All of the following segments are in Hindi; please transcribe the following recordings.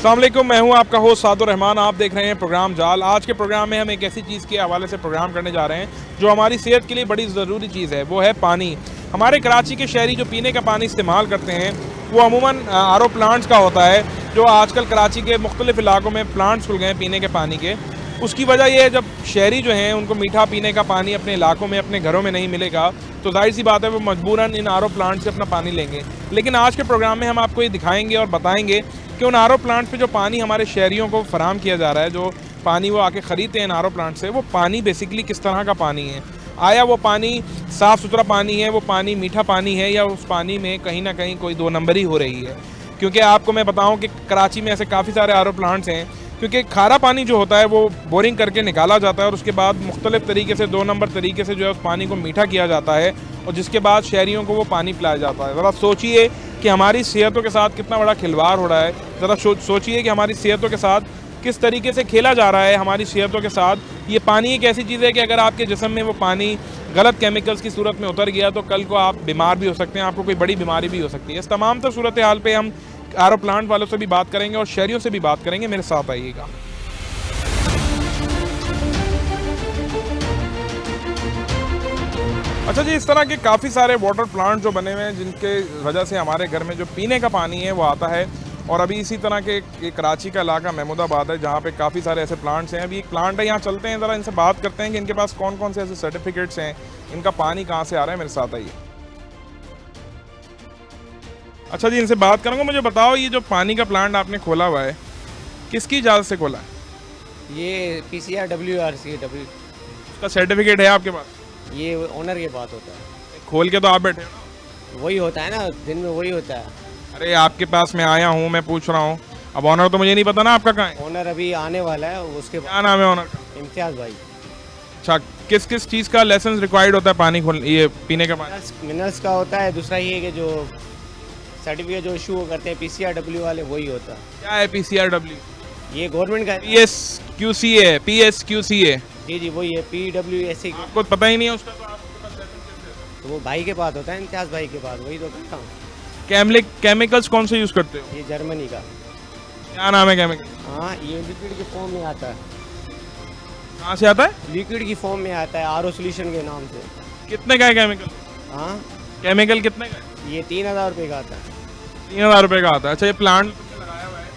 अस्सलाम वालेकुम, मैं हूं आपका होस्ट सादुर रहमान। आप देख रहे हैं प्रोग्राम जाल। आज के प्रोग्राम में हम एक ऐसी चीज़ के हवाले से प्रोग्राम करने जा रहे हैं जो हमारी सेहत के लिए बड़ी ज़रूरी चीज़ है, वो है पानी। हमारे कराची के शहरी जो पीने का पानी इस्तेमाल करते हैं वो अमूमन आर ओ प्लांट्स का होता है, जो आजकल कराची के मुख्तलिफ इलाकों में प्लांट्स खुल गए हैं पीने के पानी के। उसकी वजह यह है, जब शहरी जो हैं उनको मीठा पीने का पानी अपने इलाकों में, अपने घरों में नहीं मिलेगा, तो जाहिर सी बात है वो मजबूरन इन आर ओ प्लांट से अपना पानी लेंगे। लेकिन आज के प्रोग्राम में हम आपको ये दिखाएंगे और बताएंगे कि उन आर ओ प्लांट पे जो पानी हमारे शहरियों को फराम किया जा रहा है, जो पानी वो आके ख़रीदते हैं इन आर ओ प्लांट से, वो पानी बेसिकली किस तरह का पानी है। आया वो पानी साफ़ सुथरा पानी है, वो पानी मीठा पानी है, या उस पानी में कहीं ना कहीं कोई दो नंबरी हो रही है। क्योंकि आपको मैं बताऊं कि कराची में ऐसे काफ़ी सारे आर ओ प्लांट्स हैं, क्योंकि खारा पानी जो होता है वो बोरिंग करके निकाला जाता है और उसके बाद मुख्तलिफ तरीके से, दो नंबर तरीके से जो है उस पानी को मीठा किया जाता है, और जिसके बाद शहरियों को वो पानी पिलाया जाता है। ज़रा सोचिए कि हमारी सेहतों के साथ कितना बड़ा खिलवाड़ हो रहा है। ज़रा सोचिए कि हमारी सेहतों के साथ किस तरीके से खेला जा रहा है हमारी सेहतों के साथ। ये पानी एक ऐसी चीज़ है कि अगर आपके जिस्म में वो पानी गलत केमिकल्स की सूरत में उतर गया तो कल को आप बीमार भी हो सकते हैं, आपको कोई बड़ी बीमारी भी हो सकती है। इस तमाम तर सूरत हाल पे हम आर ओ प्लांट वालों से भी बात करेंगे और शहरियों से भी बात करेंगे। मेरे साथ आइएगा। अच्छा जी, इस तरह के काफ़ी सारे वाटर प्लांट जो बने हुए हैं, जिनके वजह से हमारे घर में जो पीने का पानी है वो आता है। और अभी इसी तरह के एक कराची का इलाका महमूदाबाद है, जहाँ पे काफ़ी सारे ऐसे प्लांट्स हैं। अभी एक प्लांट है, यहाँ चलते हैं, ज़रा इनसे बात करते हैं कि इनके पास कौन कौन से ऐसे सर्टिफिकेट्स हैं, इनका पानी कहाँ से आ रहा है। मेरे साथ आइए। अच्छा जी, इनसे बात करूँगा। मुझे बताओ, ये जो पानी का प्लांट आपने खोला हुआ है, किसकी इजाज़त से खोला है? ये PCR WRC उसका सर्टिफिकेट है आपके पास? ये ओनर के पास होता है। खोल के तो आप बैठे हो ना? वही होता है ना, दिन में वही होता है। अरे आपके पास मैं आया हूँ, मैं पूछ रहा हूँ। अब ऑनर तो मुझे नहीं पता ना आपका कहाँ है। ओनर अभी आने वाला है, उसके क्या नाम है ऑनर का? इम्तियाज़ भाई। अच्छा, किस किस चीज़ का लाइसेंस रिक्वायर्ड होता है पानी खोल, ये पीने का पानी? मिनरल्स का होता है। दूसरा ये कि जो सर्टिफिकेट जो इशू करते हैं PCRW वाले, वही होता है। क्या है PCRW? ये गवर्नमेंट का है। PSQCA, PSQCA। जी जी, वही है PWSA। आपको पता ही नहीं है उसका, तो आपके पास लाइसेंस कैसे है? तो वो भाई के पास होता है, इम्तियाज़ भाई के पास, वही तो कहता हूँ। केमिकल्स कौन से यूज़ करते हो? ये जर्मनी का। क्या नाम है केमिकल? हाँ, ये लिक्विड की फॉर्म में आता है। कहाँ से आता है? लिक्विड की फॉर्म में आता है, RO सोल्यूशन के नाम से। कितने का है केमिकल? हाँ, केमिकल कितने का है? ये 3000 रुपये का आता है। 3000 रुपये का आता है। अच्छा, ये प्लांट लगाया हुआ है,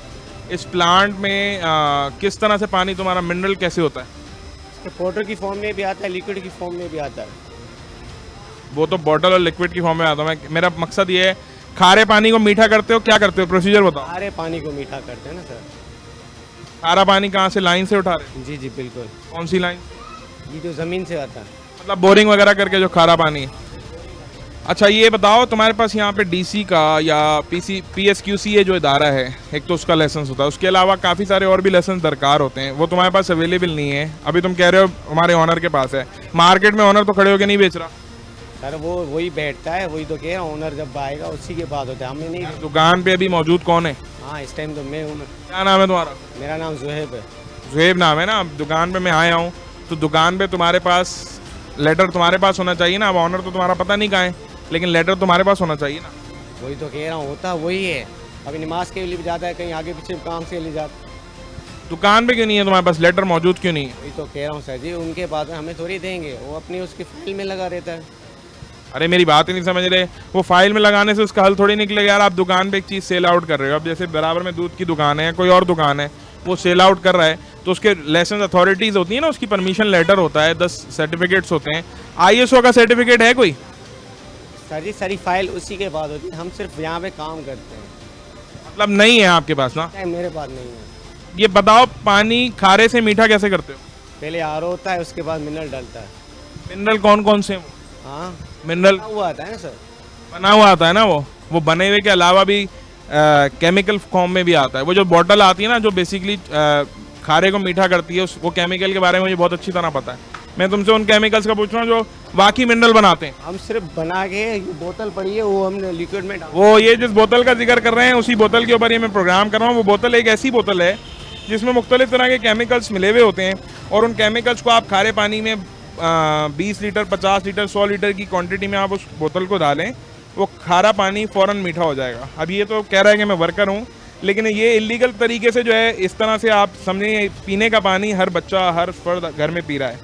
इस प्लांट में किस तरह से पानी तुम्हारा मिनरल कैसे होता है? पाउडर की फॉर्म में भी आता है, लिक्विड की फॉर्म में भी आता है। वो तो बॉटल और लिक्विड की फॉर्म में आता है। मेरा मकसद ये है, खारे पानी को मीठा करते हो, क्या करते हो, प्रोसीजर बताओ। सारे पानी को मीठा करते हैं ना सर। खारा पानी कहाँ से, लाइन से उठा रहे हो? जी जी बिल्कुल। कौन सी लाइन? ये जो ज़मीन से आता है। मतलब बोरिंग वगैरह करके जो खारा पानी है। अच्छा, ये बताओ, तुम्हारे पास यहाँ पे DC का या PSQCA जो इदारा है, एक तो उसका लाइसेंस होता है, उसके अलावा काफ़ी सारे और भी लाइसेंस दरकार होते हैं, वो तुम्हारे पास अवेलेबल नहीं है। अभी तुम कह रहे हो हमारे ऑनर के पास है, मार्केट में ऑनर तो खड़े होकर नहीं बेच रहा। सर वो वही बैठता है, वही तो कह रहा हूँ, ओनर जब आएगा उसी के बाद होता है, हमें नहीं। दुकान पे अभी मौजूद कौन है? हाँ, इस टाइम तो मैं हूँ। क्या नाम है तुम्हारा? मेरा नाम जुहेब है। जुहेब नाम है ना। अब दुकान पे मैं आया हूँ, तो दुकान पे तुम्हारे पास लेटर तुम्हारे पास होना चाहिए ना। अब ऑनर तो तुम्हारा पता नहीं कहाँ है, लेकिन लेटर तुम्हारे पास होना चाहिए ना। वही तो कह रहा हूँ, होता वही है। अभी नमाज के लिए भी जाता है, कहीं आगे पीछे काम से ले जाता। दुकान पे क्यों नहीं है तुम्हारे पास लेटर, मौजूद क्यों नहीं है? वही तो कह रहा हूँ सर जी, उनके पास हमें थोड़ी देंगे, वो अपनी उसकी फाइल में लगा रहता है। अरे मेरी बात ही नहीं समझ रहे। वो फाइल में लगाने से उसका हल थोड़ी निकलेगा यार। आप दुकान पे एक चीज़ सेल आउट कर रहे हो, अब जैसे बराबर में दूध की दुकान है, कोई और दुकान है, वो सेल आउट कर रहा है, तो उसके लाइसेंस अथॉरिटीज़ होती है ना, उसकी परमिशन लेटर होता है, 10 सर्टिफिकेट्स होते हैं। ISO का सर्टिफिकेट है कोई? सर जी, सारी फाइल उसी के पास होती है, हम सिर्फ यहाँ पे काम करते हैं। मतलब नहीं है आपके पास ना? मेरे पास नहीं है। ये बताओ, पानी खारे से मीठा कैसे करते हो? पहले RO होता है, उसके बाद मिनरल डालता है। मिनरल कौन कौन से? हाँ, मिनरल हुआ आता है ना सर। बना हुआ आता है ना। वो बने हुए के अलावा भी केमिकल फॉर्म में भी आता है। वो जो बॉटल आती है ना, जो बेसिकली खारे को मीठा करती है, वो केमिकल के बारे में मुझे बहुत अच्छी तरह पता है। मैं तुमसे उन केमिकल्स का पूछ रहा हूँ जो बाकी मिनरल बनाते हैं। हम सिर्फ बना के, ये बोतल पड़ी है, वो हमने लिक्विड में वो ये जिस बोतल का जिक्र कर रहे हैं, उसी बोतल के ऊपर ये मैं प्रोग्राम कर रहा हूँ। वो बोतल एक ऐसी बोतल है जिसमें मुख्तलिफ तरह के केमिकल्स मिले हुए होते हैं, और उन केमिकल्स को आप खारे पानी में 20 लीटर, 50 लीटर, 100 लीटर की क्वांटिटी में आप उस बोतल को डालें, वो खारा पानी फ़ौरन मीठा हो जाएगा। अब ये तो कह रहा है कि मैं वर्कर हूँ, लेकिन ये इलीगल तरीके से जो है, इस तरह से आप समझें पीने का पानी हर बच्चा हर फर्द घर में पी रहा है।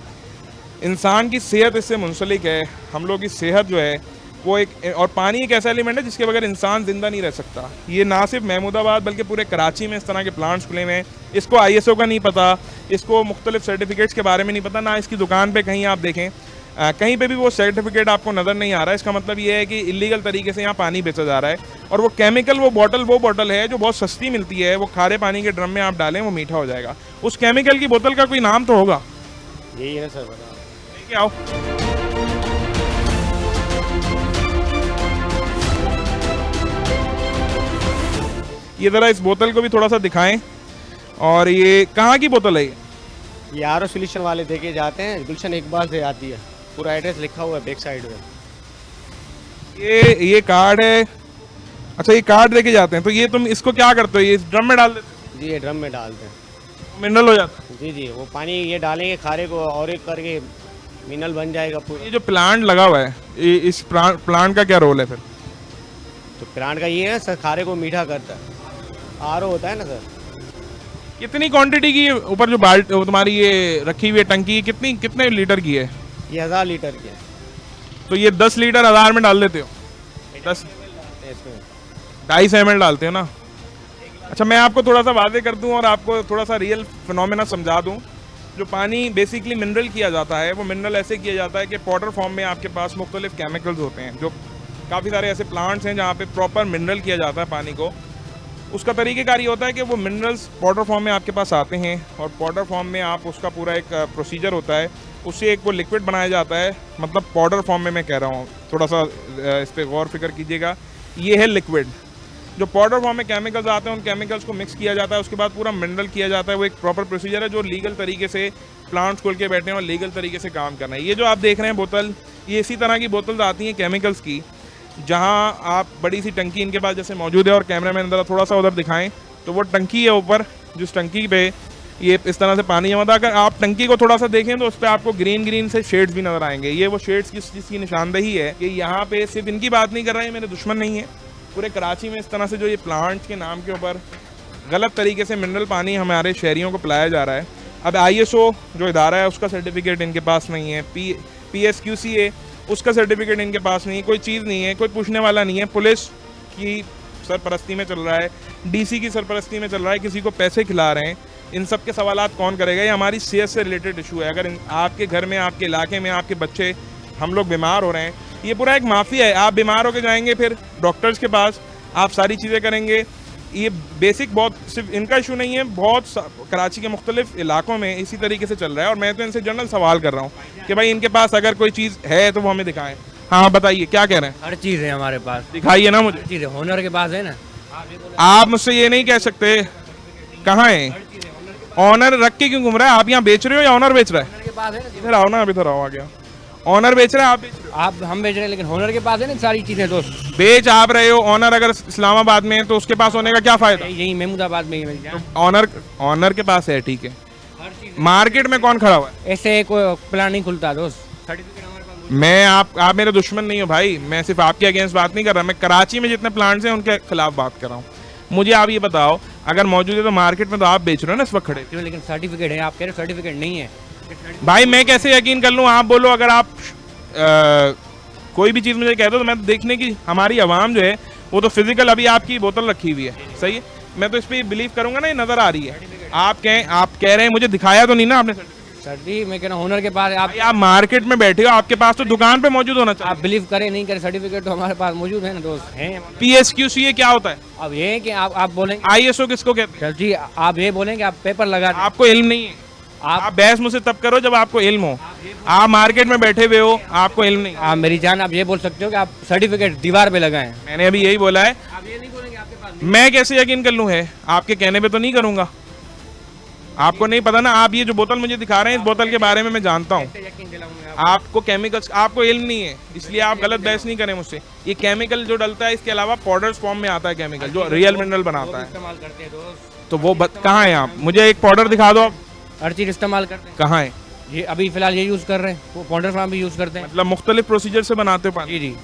इंसान की सेहत इससे मुंसलिक है। हम लोग की सेहत जो है वो एक, और पानी एक ऐसा एलिमेंट है जिसके बगैर इंसान ज़िंदा नहीं रह सकता। ये ना सिर्फ महमूदाबाद बल्कि पूरे कराची में इस तरह के प्लांट्स खुले हुए हैं। इसको ISO का नहीं पता, इसको मुख्तलिफ सर्टिफिकेट्स के बारे में नहीं पता, ना इसकी दुकान पे कहीं आप देखें कहीं पे भी वो सर्टिफिकेट आपको नज़र नहीं आ रहा है। इसका मतलब ये है कि इलीगल तरीके से यहाँ पानी बेचा जा रहा है। और वो केमिकल वो बॉटल है जो बहुत सस्ती मिलती है, वो खारे पानी के ड्रम में आप डालें वो मीठा हो जाएगा। उस केमिकल की बोतल का कोई नाम तो होगा। यही है ना सर, बता लेके आओ। ये ज़रा इस बोतल को भी थोड़ा सा दिखाएं। और ये कहाँ की बोतल है? ये RO सोल्यूशन वाले देके जाते हैं, गुलशन इकबाल से आती है, पूरा एड्रेस लिखा हुआ है बैक साइड में। ये कार्ड है। अच्छा, ये कार्ड देके जाते हैं, तो ये तुम इसको क्या करते हो? ये इस ड्रम में डाल देते हो? जी, ये ड्रम में डालते हैं, मिनरल हो जाता है। जी, वो पानी ये डालेंगे खारे को और एक करके मिनरल बन जाएगा पूरा। ये जो प्लांट लगा हुआ है, इस प्लांट का क्या रोल है फिर? तो प्लांट का ये है सर, खारे को मीठा करता है। RO होता है ना सर। कितनी क्वांटिटी की ऊपर जो बाल्ट तुम्हारी ये रखी हुई है टंकी, कितने लीटर की है? ये 1000 लीटर की है। तो ये 10 लीटर 1000 में डाल देते हो? 10 इसमें 250 ml डालते हो ना? अच्छा, मैं आपको थोड़ा सा वादे कर दूं और आपको थोड़ा सा रियल फिनोमेना समझा दूं। जो पानी बेसिकली मिनरल किया जाता है, वो मिनरल ऐसे किया जाता है कि पाउडर फॉर्म में आपके पास मुख्तलिफ केमिकल्स होते हैं। जो काफ़ी सारे ऐसे प्लांट्स हैं जहाँ पे प्रॉपर मिनरल किया जाता है पानी को। उसका तरीक़ेकार ये होता है कि वो मिनरल्स पाउडर फॉर्म में आपके पास आते हैं और पाउडर फॉर्म में आप उसका पूरा एक प्रोसीजर होता है, उससे एक वो लिक्विड बनाया जाता है। मतलब पाउडर फॉर्म में मैं कह रहा हूँ, थोड़ा सा इस पर गौर फिक्र कीजिएगा। ये है लिक्विड। जो पाउडर फॉर्म में केमिकल्स आते हैं, उन केमिकल्स को मिक्स किया जाता है, उसके बाद पूरा मिनरल किया जाता है। वो एक प्रॉपर प्रोसीजर है जो लीगल तरीके से प्लांट्स खोल के बैठे हैं और लीगल तरीके से काम करना है। ये जो आप देख रहे हैं बोतल, ये इसी तरह की बोतल्स आती हैं केमिकल्स की, जहाँ आप बड़ी सी टंकी इनके पास जैसे मौजूद है। और कैमरा मैन अंदर थोड़ा सा उधर दिखाएं तो वो टंकी है ऊपर, जिस टंकी पे ये इस तरह से पानी जमा था। अगर आप टंकी को थोड़ा सा देखें तो उस पर आपको ग्रीन से शेड्स भी नजर आएंगे। ये वो शेड्स किस चीज़ की निशानदेही है कि यहाँ पे सिर्फ इनकी बात नहीं कर रहा है, मेरे दुश्मन नहीं है। पूरे कराची में इस तरह से जो ये प्लांट्स के नाम के ऊपर गलत तरीके से मिनरल पानी हमारे शहरियों को पिलाया जा रहा है। अब ISO जो इदारा है उसका सर्टिफिकेट इनके पास नहीं है, PSQCA उसका सर्टिफिकेट इनके पास नहीं है, कोई चीज़ नहीं है, कोई पूछने वाला नहीं है। पुलिस की सरपरस्ती में चल रहा है, DC की सरपरस्ती में चल रहा है, किसी को पैसे खिला रहे हैं। इन सब के सवालात कौन करेगा? ये हमारी सेहत से रिलेटेड इशू है। अगर आपके घर में, आपके इलाके में, आपके बच्चे, हम लोग बीमार हो रहे हैं, ये पूरा एक माफिया है। आप बीमार होकर जाएंगे फिर डॉक्टर्स के पास, आप सारी चीज़ें करेंगे। ये बेसिक बहुत सिर्फ इनका इशू नहीं है, बहुत कराची के मुख्तलिफ इलाकों में इसी तरीके से चल रहा है। और मैं तो इनसे जनरल सवाल कर रहा हूँ कि भाई इनके पास अगर कोई चीज़ है तो वो हमें दिखाएं। हाँ बताइए, क्या कह रहे हैं? हर चीज़ है हमारे पास, दिखाइए ना मुझे। चीज़ है, होनर के पास है ना। आप मुझसे ये नहीं कह सकते। कहाँ है ऑनर? रख के क्यों घूम रहा है? आप यहाँ बेच रहे हो या ऑनर बेच रहा है? होनर के पास है ना। इधर आओ ना, अभी इधर आओ। आ गया। ऑनर बेच रहा है, आप बेच रहे हो? आप हम बेच रहे हैं, लेकिन होनर के पास है ना सारी चीज़ें दोस्त। बेच आप रहे हो, ऑनर अगर इस्लामाबाद में है तो उसके पास होने का क्या फायदा? यही महमूदाबाद में ही मिल जाए। ऑनर के पास है, ठीक है। हर चीज़ मार्केट में कौन खड़ा हुआ है? ऐसे कोई प्लान नहीं खुलता दोस्त। सर्टिफिकेट हमारे पास मैं आप मेरे दुश्मन नहीं हो भाई। मैं सिर्फ आपके अगेंस्ट बात नहीं कर रहा, मैं कराची में जितने प्लांट्स हैं उनके खिलाफ बात कर रहा हूँ। मुझे आप ये बताओ, अगर मौजूद है तो मार्केट में तो आप बेच रहे हो ना इस वक्त खड़े। मौजूद, लेकिन सर्टिफिकेट है। आप कह रहे सर्टिफिकेट नहीं है। भाई मैं कैसे यकीन कर लूँ? आप बोलो, अगर आप कोई भी चीज़ मुझे कह दो तो मैं तो देखने की, हमारी आवाम जो है वो तो फिजिकल अभी आपकी बोतल रखी हुई है, सही है, मैं तो इस पर बिलीव करूंगा ना, ये नज़र आ रही है। आप कह रहे हैं, मुझे दिखाया तो नहीं ना आपने सर्टिफिकेट? मैं कह रहा हूँ होनर के पास है। आप मार्केट में बैठे हो, आपके पास तो दुकान पे मौजूद होना चाहिए। आप बिलीव करें नहीं करें, सर्टिफिकेट तो हमारे पास मौजूद है ना दोस्त, है। PSQCA क्या होता है? अब ये है कि आप बोलेंगे ISO किसको कहते हैं? सर जी, आप ये बोलें कि आप पेपर लगा दें। आपको इल्म नहीं है। आप बहस मुझसे तब करो जब आपको इल्म हो। आप मार्केट में बैठे हुए हो, आपको इल्म नहीं। आप मेरी जान, आप ये बोल सकते हो कि आप सर्टिफिकेट दीवार पे लगाएं। मैंने अभी यही बोला है। आप ये नहीं बोलेंगे आपके पास। मैं कैसे यकीन कर लूँ? है आपके कहने पे तो नहीं करूँगा। आपको नहीं पता ना, आप ये जो बोतल मुझे दिखा रहे हैं, इस बोतल के बारे में मैं जानता हूँ। आपको केमिकल्स, आपको इल्म नहीं है, इसलिए आप गलत बहस नहीं करें मुझसे। ये केमिकल जो डलता है, इसके अलावा पाउडर्स फॉर्म में आता है केमिकल जो रियल मिनरल बनाता है। इस्तेमाल करते हैं दोस्त। तो वो कहाँ है? आप मुझे एक पाउडर दिखा दो। आप हर चीज़ इस्तेमाल करते हैं। कहाँ है? ये अभी फिलहाल ये यूज़ कर रहे हैं, वो पाउडर फार्म भी यूज़ करते हैं। मतलब मुख्तलिफ प्रोसीजर से बनाते हो पानी? जी जी।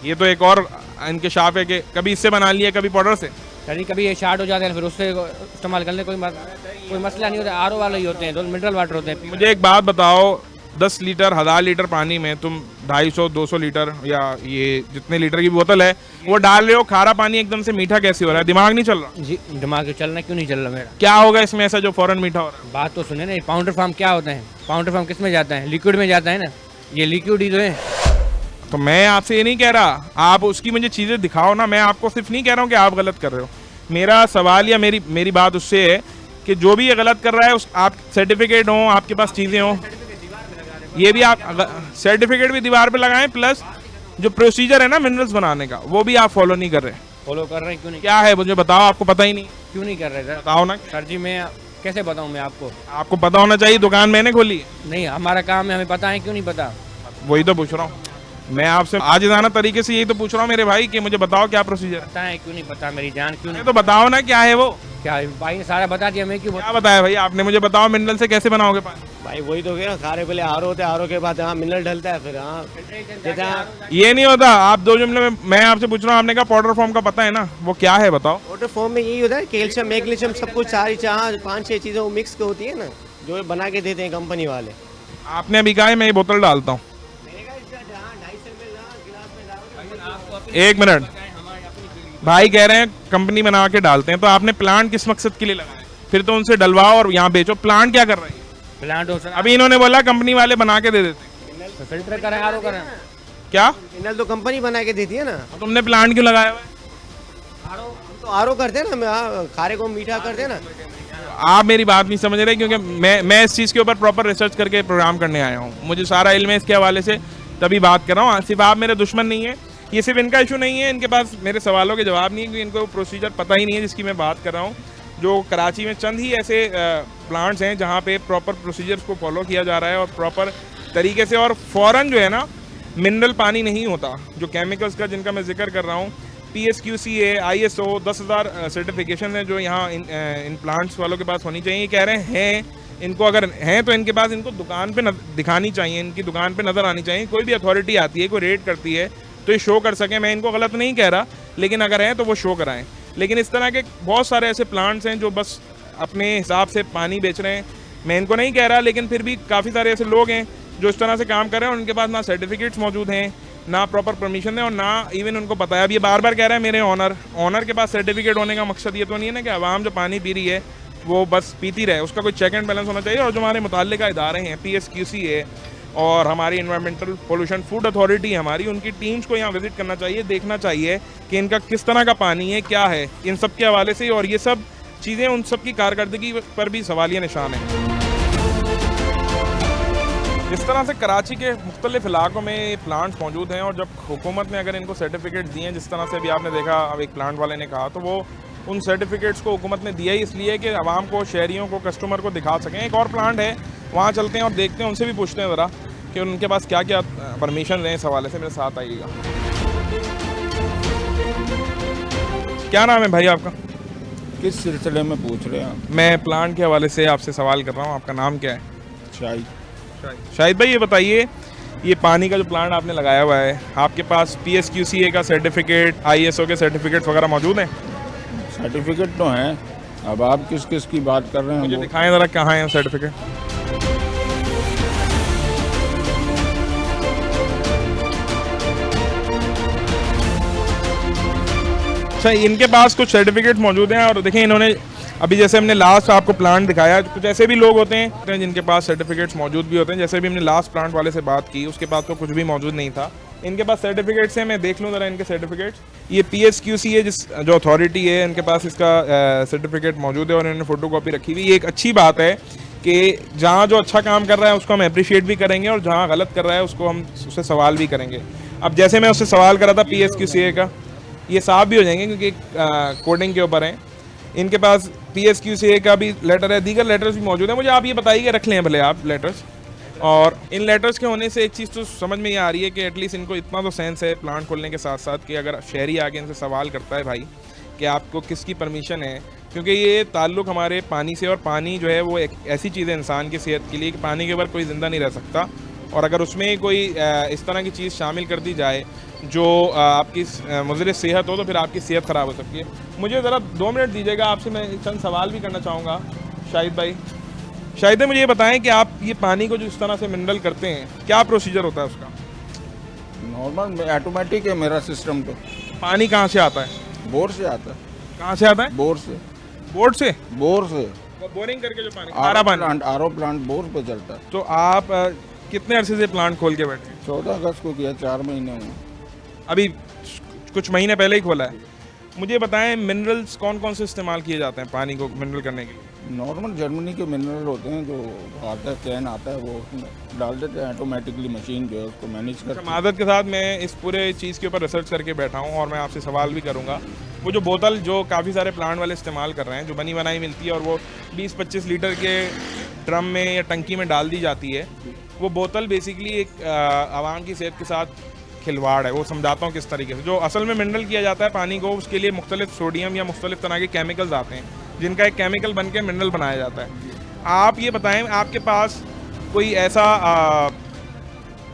ये तो एक और इनके शाप है कि कभी इससे बना लिया कभी पाउडर से। सर जी कभी ये शार्ट हो जाते हैं फिर उससे इस्तेमाल करने कोई मसला नहीं होता, आरओ वाले ही होते हैं, मिनरल वाटर होते हैं। मुझे एक बात बताओ, 10 लीटर 1000 लीटर पानी में तुम 250-200 लीटर या ये जितने लीटर की बोतल है वो डाल रहे हो, खारा पानी एकदम से मीठा कैसे हो रहा है? दिमाग नहीं चल रहा? जी दिमाग चल रहा है, क्यों नहीं चल रहा मेरा? क्या होगा इसमें ऐसा जो फौरन मीठा हो रहा है? बात तो सुने ना, पाउडर फार्म क्या होता है? पाउडर फार्म किस में जाता है? लिक्विड में जाता है ना, ये लिक्विड ही तो है। तो मैं आपसे ये नहीं कह रहा, आप उसकी मुझे चीज़ें दिखाओ ना। मैं आपको सिर्फ नहीं कह रहा हूँ कि आप गलत कर रहे हो। मेरा सवाल या मेरी बात उससे है कि जो भी ये गलत कर रहा है उस आप सर्टिफिकेट हो, आपके पास चीज़ें हो, ये भी आप सर्टिफिकेट भी दीवार पे लगाएं, प्लस जो प्रोसीजर है ना मिनरल्स बनाने का वो भी आप फॉलो नहीं कर रहे। फॉलो कर रहे हैं, क्यों नहीं? क्या है मुझे बताओ, आपको पता ही नहीं? क्यों नहीं कर रहे सर? बताओ ना। सर जी मैं कैसे बताऊँ मैं आपको? आपको पता होना चाहिए, दुकान मैंने खोली है। नहीं हमारा काम है, हमें पता है, क्यों नहीं पता? वही तो पूछ रहा हूँ मैं आपसे, आजिज़ाना तरीके से यही तो पूछ रहा हूँ मेरे भाई कि मुझे बताओ क्या प्रोसीजर है। पता है, क्यों नहीं पता मेरी जान? क्यों नहीं? तो बताओ ना क्या है वो। क्या भाई ने सारा बता दिया, मैं क्यों क्या बताया भाई आपने? मुझे बताओ मिनरल से कैसे बनाओगे पानी? भाई वही तो कह खारे पहले आर होते हैं, आर के बाद हाँ मिनरल डलता है, फिर हाँ जैसा ये नहीं होता। आप दो जुमले में मैं आपसे पूछ रहा हूँ, आपने कहा पाउडर फॉर्म का पता है ना, वो क्या है बताओ। वाटर फॉर्म में यही होता है, कैल्शियम मैग्नीशियम सब कुछ सारी 5-6 चीज़ें वो मिक्स होती है ना, जो बना के देते हैं कंपनी वाले। आपने अभी कहा है मैं ये बोतल डालता हूँ। एक मिनट, भाई कह रहे हैं कंपनी बना के डालते हैं, तो आपने प्लांट किस मकसद के लिए लगाया? फिर तो उनसे डलवाओ और यहाँ बेचो। प्लांट क्या कर रहे हैं? प्लांट हो सर, अभी इन्होंने बोला कंपनी वाले बना के दे देते हैं। फिल्टर करें, आरओ करें। क्या मिनरल तो कंपनी बना के देती है ना। तुमने प्लांट क्यों लगाया हुआ है? हम तो आर करते हैं ना, हम खारे को मीठा करते हैं ना। आप मेरी बात नहीं समझ रहे, क्योंकि मैं इस चीज़ के ऊपर प्रॉपर रिसर्च करके प्रोग्राम करने आया हूँ, मुझे सारा इल्म है इसके हवाले से, तभी बात कर रहा हूँ। सिर्फ आप मेरे दुश्मन नहीं है, ये सिर्फ इनका इशू नहीं है, इनके पास मेरे सवालों के जवाब नहीं है क्योंकि इनको प्रोसीजर पता ही नहीं है जिसकी मैं बात कर रहा हूँ। जो कराची में चंद ही ऐसे प्लांट्स हैं जहाँ पे प्रॉपर प्रोसीजर्स को फॉलो किया जा रहा है और प्रॉपर तरीके से, और फ़ौरन जो है ना मिनरल पानी नहीं होता। जो केमिकल्स का जिनका मैं जिक्र कर रहा हूँ, PSQCA ISO 10,000 सर्टिफिकेशन है जो यहाँ इन प्लांट्स वालों के पास होनी चाहिए। कह रहे हैं इनको, अगर हैं तो इनके पास इनको दुकान पे दिखानी चाहिए, इनकी दुकान पे नज़र आनी चाहिए। कोई भी अथॉरिटी आती है, कोई रेड करती है तो ये शो कर सके। मैं इनको गलत नहीं कह रहा, लेकिन अगर हैं तो वो शो कराएं। लेकिन इस तरह के बहुत सारे ऐसे प्लांट्स हैं जो बस अपने हिसाब से पानी बेच रहे हैं। मैं इनको नहीं कह रहा, लेकिन फिर भी काफ़ी सारे ऐसे लोग हैं जो इस तरह से काम कर रहे हैं और उनके पास ना सर्टिफिकेट्स मौजूद हैं, ना प्रॉपर परमिशन है और ना इवन उनको पता है। अब ये बार बार कह रहा है मेरे ऑनर के पास सर्टिफिकेट होने का मकसद ये तो नहीं है ना कि आवाम जो पानी पी रही है वो बस पीती रहे, उसका कोई चेक एंड बैलेंस होना चाहिए। और जो हमारे मुताल्लिका इदारे हैं, PSQCA और हमारी इन्वायरमेंटल पोल्यूशन फूड अथॉरिटी हमारी, उनकी टीम्स को यहाँ विजिट करना चाहिए, देखना चाहिए कि इनका किस तरह का पानी है, क्या है, इन सब के हवाले से। और ये सब चीज़ें उन सब की कारकर्दगी पर भी सवालिया निशान है। इस तरह से कराची के मुख्तलिफ इलाकों में प्लांट्स मौजूद हैं और जब हुकूमत ने अगर इनको सर्टिफिकेट दिए हैं, जिस तरह से अभी आपने देखा अब एक प्लांट वाले ने कहा, तो वो उन सर्टिफिकेट्स को हुकूमत ने दिया ही इसलिए कि आवाम को, शहरियों को, कस्टमर को दिखा सकें। एक और प्लांट है, वहाँ चलते हैं और देखते हैं, उनसे भी पूछते हैं ज़रा कि उनके पास क्या क्या परमिशन हैं। इस हवाले से मेरे साथ आइएगा। क्या नाम है भाई आपका? किस सिलसिले में पूछ रहे हैं आप? मैं प्लांट के हवाले से आपसे सवाल कर रहा हूँ। आपका नाम क्या है? शायद शाहिद भाई, ये बताइए, ये पानी का जो प्लांट आपने लगाया हुआ है, आपके पास PSQCA का सर्टिफिकेट, ISO के सर्टिफिकेट्स वगैरह मौजूद हैं? सर्टिफिकेट तो हैं, अब आप किस किस की बात कर रहे हैं? मुझे वो दिखाएं ज़रा कहाँ है सर्टिफिकेट। अच्छा, इनके पास कुछ सर्टिफिकेट मौजूद हैं और देखें इन्होंने अभी जैसे हमने लास्ट आपको प्लांट दिखाया, कुछ ऐसे भी लोग होते हैं जिनके पास सर्टिफिकेट्स मौजूद भी होते हैं। जैसे भी हमने लास्ट प्लांट वाले से बात की, उसके पास तो कुछ भी मौजूद नहीं था। इनके पास सर्टिफिकेट्स हैं, मैं देख लूँ ज़रा इनके सर्टिफिकेट्स। ये PSQCA जो अथॉरिटी है, इनके पास इसका सर्टिफिकेट मौजूद है और इन्होंने फ़ोटो कॉपी रखी हुई। ये एक अच्छी बात है कि जहाँ जो अच्छा काम कर रहा है उसको हम अप्रिशिएट भी करेंगे और जहाँ गलत कर रहा है उसको हम उससे सवाल भी करेंगे। अब जैसे मैं उससे सवाल कर रहा था PSQCA का, ये साफ भी हो जाएंगे क्योंकि कोडिंग के ऊपर हैं। इनके पास PSQCA का भी लेटर है, दीगर लेटर्स भी मौजूद हैं। मुझे आप ये बताइए, रख लें भले आप लेटर्स। और इन लेटर्स के होने से एक चीज़ तो समझ में ये आ रही है कि एटलीस्ट इनको इतना तो सेंस है प्लांट खोलने के साथ साथ कि अगर शहरी आके इनसे सवाल करता है भाई कि आपको किसकी परमिशन है, क्योंकि ये ताल्लुक़ हमारे पानी से, और पानी जो है वो एक ऐसी चीज़ है इंसान की सेहत के लिए कि पानी के ऊपर कोई ज़िंदा नहीं रह सकता। और अगर उसमें कोई इस तरह की चीज़ शामिल कर दी जाए जो आपकी मुज़र सेहत हो तो फिर आपकी सेहत ख़राब हो सकती है। मुझे ज़रा 2 मिनट दीजिएगा, आपसे मैं चंद सवाल भी करना चाहूँगा। शाहिद भाई, शाहिद मुझे ये बताएं कि आप ये पानी को जो इस तरह से मिनरल करते हैं, क्या प्रोसीजर होता है उसका? नॉर्मल ऑटोमेटिक है मेरा सिस्टम तो। पानी कहाँ से आता है? बोर से आता है। कहाँ से आता है? बोर से। बोर्ड से? बोर से। वो बोरिंग करके जो पानी, खारा पानी। आरओ प्लांट बोर पे चलता है। तो आप कितने अरसे से प्लांट खोल के बैठे? 14 अगस्त को किया, 4 महीने हुए। अभी कुछ महीने पहले ही खोला है। मुझे बताएं मिनरल्स कौन कौन से इस्तेमाल किए जाते हैं पानी को मिनरल करने के लिए? नॉर्मल जर्मनी के मिनरल होते हैं जो आता है, कैन आता है, वो उसमें डाल देते हैं ऑटोमेटिकली, मशीन जो है उसको मैनेज करती है। मादत के साथ मैं इस पूरे चीज़ के ऊपर रिसर्च करके बैठा हूँ और मैं आपसे सवाल भी करूँगा। वो जो बोतल जो काफ़ी सारे प्लांट वाले इस्तेमाल कर रहे हैं, जो बनी बनाई मिलती है और वो 20-25 लीटर के ड्रम में या टंकी में डाल दी जाती है, वो बोतल बेसिकली एक आवाम की सेहत के साथ खिलवाड़ है। वो समझाता हूँ किस तरीके से। जो असल में मिनरल किया जाता है पानी को, उसके लिए मुख्तलिफ सोडियम या मुख्तलिफ तरह के केमिकल्स आते हैं, जिनका एक केमिकल बन के मिनरल बनाया जाता है। आप ये बताएं, आपके पास कोई ऐसा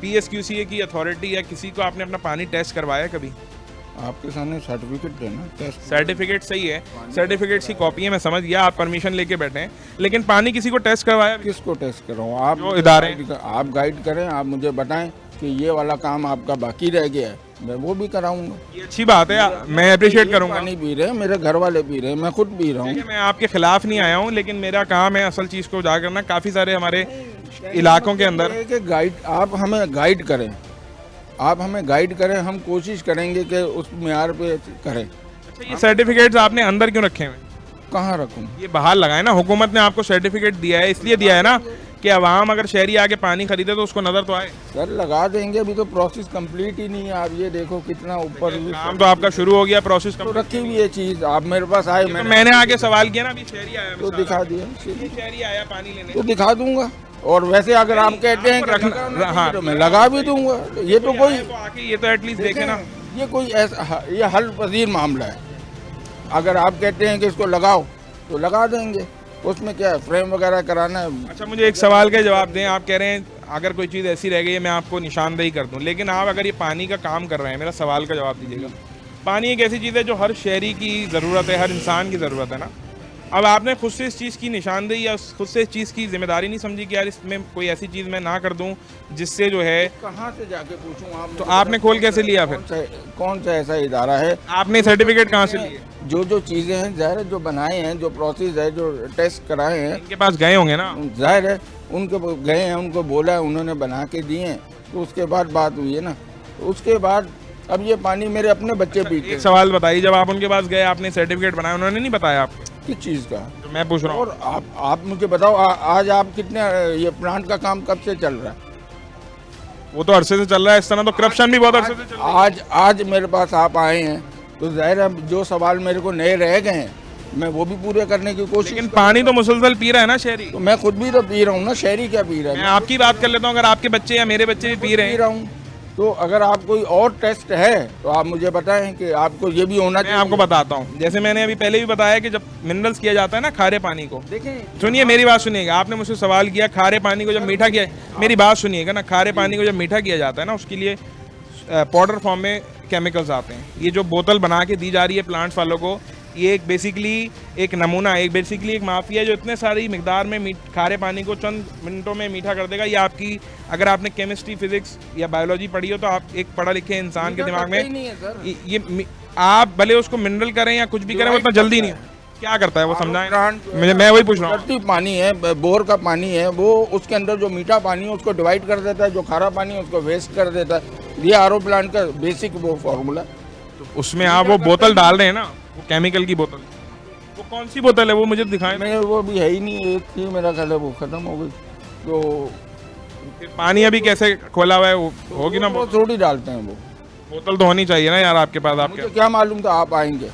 PSQCA की अथॉरिटी या किसी को आपने अपना पानी टेस्ट करवाया कभी? आपके सामने सर्टिफिकेट है ना, टेस्ट सर्टिफिकेट सही है, सर्टिफिकेट्स की कॉपी है, मैं समझ गया, आप परमिशन लेके बैठे हैं, लेकिन पानी किसी को टेस्ट करवाया? किसको टेस्ट कराऊँ? आप जो इदारे, आप गाइड करें, आप मुझे बताएं कि ये वाला काम आपका बाकी रह गया है, मैं वो भी कराऊंगा। ये अच्छी बात है, मैं अप्रिशिएट करूंगा। पानी पी रहे हैं, मेरे घर वाले पी रहे हैं, मैं खुद पी रहा हूँ। मैं आपके खिलाफ नहीं आया हूँ, लेकिन मेरा काम है असल चीज़ को उजागर करना। काफ़ी सारे हमारे इलाकों के अंदर गाइड, आप हमें गाइड करें, आप हमें गाइड करें, हम कोशिश करेंगे कि उस म्यार पे करें। अच्छा, ये सर्टिफिकेट्स आपने अंदर क्यों रखे हुए? कहाँ रखूँ? ये बाहर लगाए ना, हुकूमत ने आपको सर्टिफिकेट दिया है, इसलिए दिया है ना कि अवाम अगर शहरी आके पानी खरीदे तो उसको नजर तो आए। सर लगा देंगे, अभी तो प्रोसेस कंप्लीट ही नहीं है। आप ये देखो कितना ऊपर काम तो आपका शुरू हो गया, प्रोसेस तो रखी हुई है चीज, आप मेरे पास आए, मैंने आगे सवाल किया ना, अभी शहरी आया तो दिखा दिया, शहरी आया पानी लेने, तो दिखा दूंगा। और वैसे अगर आप कहते हैं रखना, हाँ तो मैं लगा भी दूंगा। ये तो कोई, तो आके ये तो एटलीस्ट देखे ना, ये कोई ऐसा, ये हल पजीर मामला है। अगर आप कहते हैं कि इसको लगाओ तो लगा देंगे, उसमें क्या है, फ्रेम वगैरह कराना है। अच्छा, मुझे एक सवाल का जवाब दें। आप कह रहे हैं अगर कोई चीज़ ऐसी रह गई है मैं आपको निशानदेही कर दूं, लेकिन आप अगर ये पानी का काम कर रहे हैं, मेरा सवाल का जवाब दीजिएगा। पानी एक ऐसी चीज़ है जो हर शहरी की ज़रूरत है, हर इंसान की ज़रूरत है ना। अब आपने खुद से इस चीज़ की निशानदेही या खुद से इस चीज़ की जिम्मेदारी नहीं समझी कि यार इसमें कोई ऐसी चीज़ मैं ना कर दूं जिससे जो है, कहाँ से जाके पूछूं? आप तो आपने खोल कैसे लिया फिर? कौन सा ऐसा इदारा है? आपने सर्टिफिकेट कहाँ से लिए? जो चीज़ें हैं ज़ाहिर है, जो बनाए हैं, जो प्रोसेस है, जो टेस्ट कराए हैं, इनके पास गए होंगे ना, जाहिर है उनके गए हैं, उनको बोला है, उन्होंने बना के दिए हैं, तो उसके बाद बात हुई है ना। तो उसके बाद अब ये पानी मेरे अपने बच्चे पीते हैं। एक सवाल बताइए, जब आप उनके पास गए, आपने सर्टिफिकेट बनाया, उन्होंने नहीं बताया आपको? किस चीज़ का? तो मैं पूछ रहा हूँ। और आप मुझे बताओ, आज आप कितने, ये प्लांट का काम कब से चल रहा है? वो तो अरसे से चल रहा है, इस तरह तो करप्शन भी बहुत अरसे से चल रहा है। आज मेरे पास आप आए हैं तो जाहिर है जो सवाल मेरे को नए रह गए हैं मैं वो भी पूरे करने की कोशिश। लेकिन पानी तो मुसलसल पी रहा है ना शहरी। तो मैं खुद भी तो पी रहा हूँ ना, शहरी क्या पी रहा है? मैं आपकी बात कर लेता हूँ, अगर आपके बच्चे या मेरे बच्चे भी पी रहे हैं, तो अगर आप कोई और टेस्ट है तो आप मुझे बताएं कि आपको ये भी होना चाहिए। मैं आपको बताता हूँ, जैसे मैंने अभी पहले भी बताया कि जब मिनरल्स किया जाता है ना खारे पानी को, देखें, सुनिए मेरी बात सुनिएगा, आपने मुझसे सवाल किया खारे पानी को जब मीठा किया, मेरी बात सुनिएगा ना, खारे पानी को जब मीठा किया जाता है ना, उसके लिए पाउडर फॉर्म में केमिकल्स आते हैं। ये जो बोतल बना के दी जा रही है प्लांट्स वालों को, ये एक बेसिकली एक नमूना, एक बेसिकली एक माफिया जो इतने सारी मिकदार में खारे पानी को चंद मिनटों में मीठा कर देगा। ये आपकी, अगर आपने केमिस्ट्री, फिजिक्स या बायोलॉजी पढ़ी हो तो आप एक पढ़ा लिखे इंसान के दिमाग में ये आप भले उसको मिनरल करें या कुछ भी करें, वो इतना जल्दी नहीं क्या करता है वो समझाएं। मैं वही पूछ रहा हूँ। पानी है, बोर का पानी है, वो उसके अंदर जो मीठा पानी है उसको डिवाइड कर देता है, जो खारा पानी है उसको वेस्ट कर देता है। ये आरओ प्लांट का बेसिक वो फॉर्मूला। तो उसमें आप वो बोतल डाल रहे हैं ना, वो केमिकल की बोतल, वो कौन सी बोतल है वो मुझे दिखाएं। मैं वो भी है ही नहीं, एक थी मेरा ख्याल है वो खत्म हो गई। तो फिर पानी अभी कैसे खोला हुआ है, वो होगी ना, वो थोड़ी डालते हैं वो बोतल तो होनी चाहिए ना यार आपके पास। आपके मुझे क्या मालूम था आप आएंगे,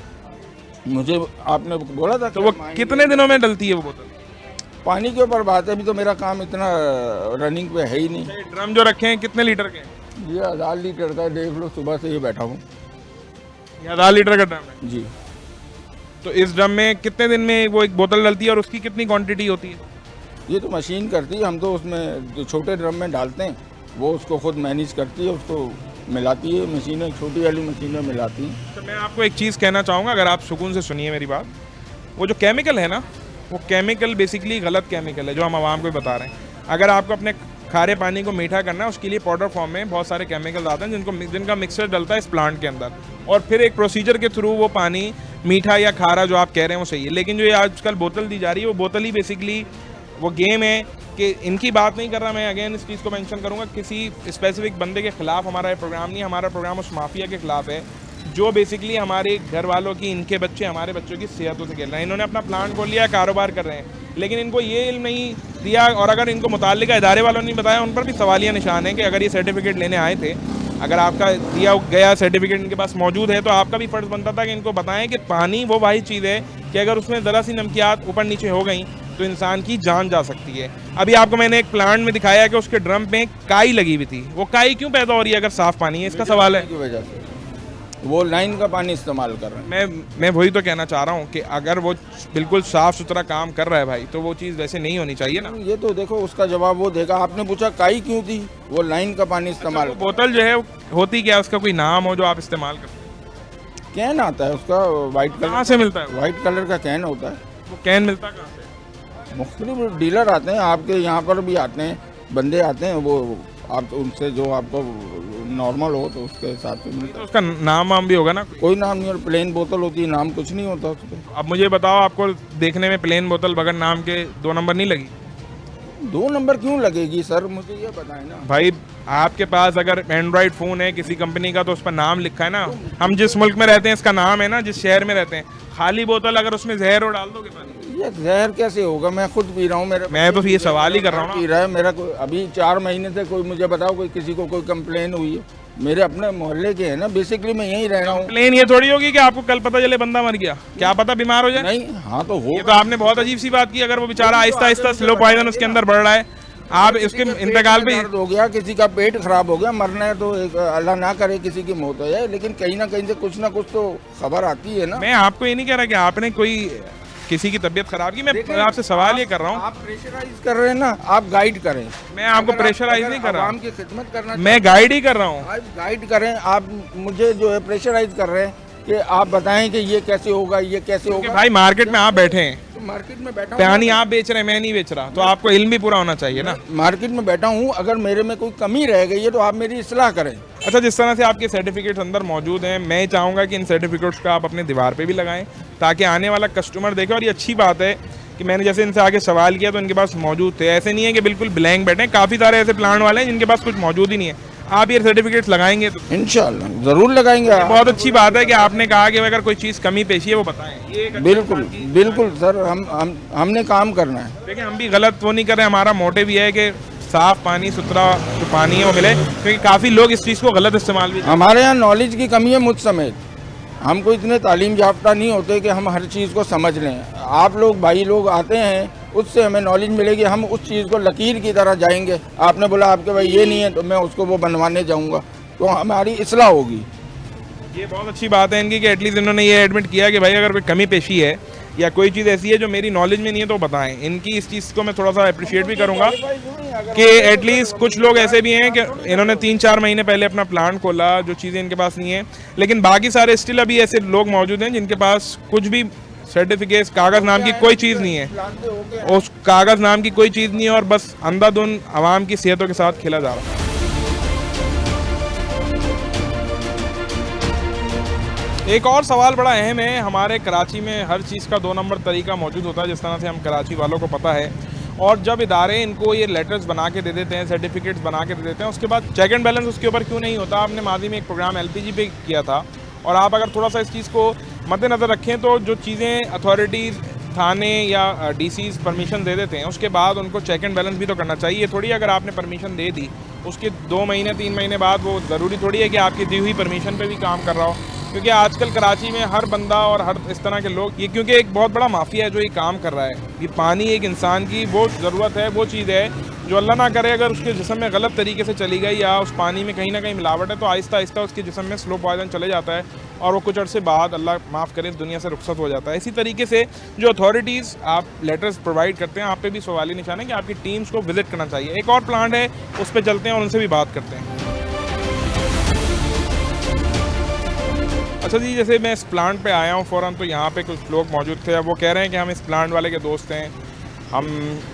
मुझे आपने बोला था। तो वो कितने दिनों में डलती है वो बोतल? पानी के ऊपर बात है, अभी तो मेरा काम इतना रनिंग पे है ही नहीं। ड्रम जो रखे हैं कितने लीटर के? ये 1000 लीटर का, देख लो सुबह से ये बैठा हूँ। 1000 लीटर का ड्रम है जी। तो इस ड्रम में कितने दिन में वो एक बोतल डलती है और उसकी कितनी क्वांटिटी होती है? ये तो मशीन करती है, हम तो उसमें जो छोटे ड्रम में डालते हैं वो उसको खुद मैनेज करती है, उसको मिलाती है मशीनें, छोटी वाली मशीनें मिलाती हैं। तो मैं आपको एक चीज़ कहना चाहूँगा, अगर आप सुकून से सुनिए मेरी बात। वो जो केमिकल है ना, वो केमिकल बेसिकली गलत केमिकल है जो हम आवाम को भी बता रहे हैं। अगर आपको अपने खारे पानी को मीठा करना है, उसके लिए पाउडर फॉर्म में बहुत सारे केमिकल आते हैं जिनका मिक्सचर डलता है इस प्लांट के अंदर, और फिर एक प्रोसीजर के थ्रू वो पानी मीठा या खारा जो आप कह रहे हैं वो सही है। लेकिन जो ये आजकल बोतल दी जा रही है, वो बोतल ही बेसिकली वो गेम है कि इनकी बात नहीं कर रहा मैं, अगेन इस चीज़ को मेंशन करूंगा, किसी स्पेसिफिक बंदे के खिलाफ हमारा ये प्रोग्राम नहीं है। हमारा प्रोग्राम उस माफिया के खिलाफ है जो बेसिकली हमारे घर वालों की, इनके बच्चे, हमारे बच्चों की सेहतों से खेल रहे हैं। इन्होंने अपना प्लांट खोल लिया, कारोबार कर रहे हैं, लेकिन इनको ये इल्म नहीं दिया, और अगर इनको मुताल्लिका इदारे वालों ने नहीं बताया, उन पर भी सवालिया निशान है कि अगर ये सर्टिफिकेट लेने आए थे, अगर आपका दिया गया सर्टिफिकेट इनके पास मौजूद है, तो आपका भी फ़र्ज़ बनता था कि इनको बताएं कि पानी वो वाही चीज़ है कि अगर उसमें ज़रा सी नमकियात ऊपर नीचे हो गई तो इंसान की जान जा सकती है। अभी आपको मैंने एक प्लांट में दिखाया कि उसके ड्रम में काई लगी हुई थी। वो काई क्यों पैदा हो रही है अगर साफ़ पानी है? इसका सवाल है। की वजह से वो लाइन का पानी इस्तेमाल कर रहे हैं। मैं वही तो कहना चाह रहा हूँ कि अगर वो बिल्कुल साफ़ सुथरा काम कर रहा है भाई, तो वो चीज़ वैसे नहीं होनी चाहिए ना। ये तो देखो उसका जवाब वो देगा। आपने पूछा काई क्यों थी, वो लाइन का पानी इस्तेमाल। वो बोतल जो है होती क्या, उसका कोई नाम हो जो आप इस्तेमाल करते हैं? कैन आता है उसका, वाइट कलर। कहाँ से मिलता है? वाइट कलर का कैन होता है। वो कैन मिलता कहाँ से? मुख्तलिफ डीलर आते हैं, आपके यहाँ पर भी आते हैं, बंदे आते हैं, वो आप उनसे जो आपको नॉर्मल हो तो उसके हिसाब से मिलता है। उसका नाम भी होगा ना? कोई नाम नहीं, और प्लेन बोतल होती है, नाम कुछ नहीं होता उस पर। अब मुझे बताओ, आपको देखने में प्लेन बोतल बगैर नाम के 2 नंबर नहीं लगी? 2 नंबर क्यों लगेगी सर, मुझे ये बताएं ना। भाई आपके पास अगर एंड्रॉयड फ़ोन है किसी कंपनी का, तो उस पर नाम लिखा है ना। हम जिस मुल्क में रहते हैं इसका नाम है ना, जिस शहर में रहते हैं। खाली बोतल अगर उसमें जहर और डाल दोगे पानी, ये जहर कैसे होगा? मैं खुद पी रहा हूँ, मैं तो ये सवाल ही कर रहा हूँ पी रहा है मेरा। कोई अभी 4 महीने से कोई मुझे बताओ कोई किसी को कोई कंप्लेन हुई है? मेरे अपने मोहल्ले के है ना, बेसिकली मैं यहीं रह रहा हूँ। प्लेन ये थोड़ी होगी कि आपको कल पता चले बंदा मर गया, क्या पता बीमार हो जाए। नहीं, हाँ तो हो। ये तो आपने बहुत अजीब सी बात की। अगर वो बेचारा आहिस्ता आहिस्ता स्लो पॉइजन उसके अंदर बढ़ रहा है, आप इसके इंतकाल पे हो गया, किसी का पेट खराब हो गया, मरना है तो अल्लाह ना करे किसी की मौत हो जाए, लेकिन कहीं ना कहीं से कुछ ना कुछ तो खबर आती है ना। मैं आपको ये नहीं कह रहा कि आपने कोई किसी की तबीयत खराब की। मैं आपसे सवाल ये कर रहा हूँ, आप प्रेशराइज कर रहे हैं ना, आप गाइड करें। मैं आपको प्रेशराइज नहीं कर रहा, आवाम की खिदमत करना, मैं गाइड ही कर रहा हूँ। आप गाइड करें, आप मुझे जो है प्रेशराइज कर रहे हैं कि आप बताएं कि ये कैसे होगा, ये कैसे होगा। भाई मार्केट में आप बैठे हैं, मार्केट में बैठा पानी आप बेच रहे हैं, मैं नहीं बेच रहा, तो आपको इल्म भी पूरा होना चाहिए ना। मार्केट में बैठा हूँ, अगर मेरे में कोई कमी रह गई है तो आप मेरी इस्लाह करें। अच्छा, जिस तरह से आपके सर्टिफिकेट्स अंदर मौजूद हैं, मैं चाहूँगा कि इन सर्टिफिकेट्स का आप अपने दीवार पे भी लगाएं ताकि आने वाला कस्टमर देखे। और ये अच्छी बात है कि मैंने जैसे इनसे आगे सवाल किया तो इनके पास मौजूद थे। ऐसे नहीं है कि बिल्कुल ब्लैंक बैठे, काफ़ी सारे ऐसे प्लांट वाले हैं जिनके पास कुछ मौजूद ही नहीं है। आप ये सर्टिफिकेट्स लगाएंगे तो इंशाल्लाह ज़रूर लगाएंगे। बहुत अच्छी बात है कि आपने कहा कि अगर कोई चीज़ कमी पेशी है वो बताएं। ये एक बिल्कुल बिल्कुल सर, हमने काम करना है। देखिए, हम भी गलत वो नहीं कर रहे, हमारा मोटिव ये है कि साफ पानी, सुथरा जो पानी है वो मिले, क्योंकि काफ़ी लोग इस चीज़ को गलत इस्तेमाल भी। हमारे यहाँ नॉलेज की कमी है, मुझ समेत। हमको इतने तालीम याफ्ता नहीं होते कि हम हर चीज़ को समझ लें। आप लोग भाई लोग आते हैं, उससे हमें नॉलेज मिलेगी, हम उस चीज़ को लकीर की तरह जाएंगे। आपने बोला आपके भाई ये नहीं है तो मैं उसको वो बनवाने जाऊंगा, तो हमारी इस्लाह होगी। ये बहुत अच्छी बात है इनकी कि एटलीस्ट इन्होंने ये एडमिट किया कि भाई अगर कोई कमी पेशी है या कोई चीज़ ऐसी है जो मेरी नॉलेज में नहीं है तो बताएं। इनकी इस चीज़ को मैं थोड़ा सा अप्रिशिएट भी करूँगा कि एटलीस्ट कुछ लोग ऐसे भी हैं कि इन्होंने 3-4 महीने पहले अपना प्लांट खोला, जो चीज़ें इनके पास नहीं है, लेकिन बाकी सारे स्टिल अभी ऐसे लोग मौजूद हैं जिनके पास कुछ भी सर्टिफिकेट, कागज़ नाम की कोई चीज़ नहीं है। उस कागज़ नाम की कोई चीज़ नहीं है और बस अंधाधुन आवाम की सेहतों के साथ खेला जा रहा है। एक और सवाल बड़ा अहम है। हमारे कराची में हर चीज़ का 2 नंबर तरीका मौजूद होता है, जिस तरह से हम कराची वालों को पता है। और जब इदारे इनको ये लेटर्स बना के दे देते हैं, सर्टिफिकेट्स बना के दे देते हैं, उसके बाद चेक एंड बैलेंस उसके ऊपर क्यों नहीं होता? आपने माजी में एक प्रोग्राम LPG पे किया था, और आप अगर थोड़ा सा इस चीज़ को मद्देनज़र रखें तो जो चीज़ें अथॉरिटीज़, थाने या DCs परमिशन दे देते हैं, उसके बाद उनको चेक एंड बैलेंस भी तो करना चाहिए। थोड़ी अगर आपने परमिशन दे दी, उसके 2 महीने 3 महीने बाद वो ज़रूरी थोड़ी है कि आपकी दी हुई परमिशन पे भी काम कर रहा हो। क्योंकि आजकल कराची में हर बंदा और हर इस तरह के लोग, ये क्योंकि एक बहुत बड़ा माफिया है जो ये काम कर रहा है। ये पानी एक इंसान की वो ज़रूरत है, वो चीज़ है जो अल्लाह ना करे अगर उसके जिस्म में गलत तरीके से चली गई या उस पानी में कहीं ना कहीं मिलावट है, तो आहिस्ता आहिस्ता उसके जिस्म में स्लो पॉइजन चले जाता है और वो कुछ अर्से बाद अल्लाह माफ़ करे इस दुनिया से रुखसत हो जाता है। इसी तरीके से जो अथॉरिटीज़ आप लेटर्स प्रोवाइड करते हैं, आप पे भी सवाली निशान है कि आपकी टीम्स को विजिट करना चाहिए। एक और प्लांट है, उस पर चलते हैं और उनसे भी बात करते हैं। अच्छा जी, जैसे मैं इस प्लांट पे आया हूँ फ़ौरन, तो यहाँ पे कुछ लोग मौजूद थे। अब वो कह रहे हैं कि हम इस प्लांट वाले के दोस्त हैं, हम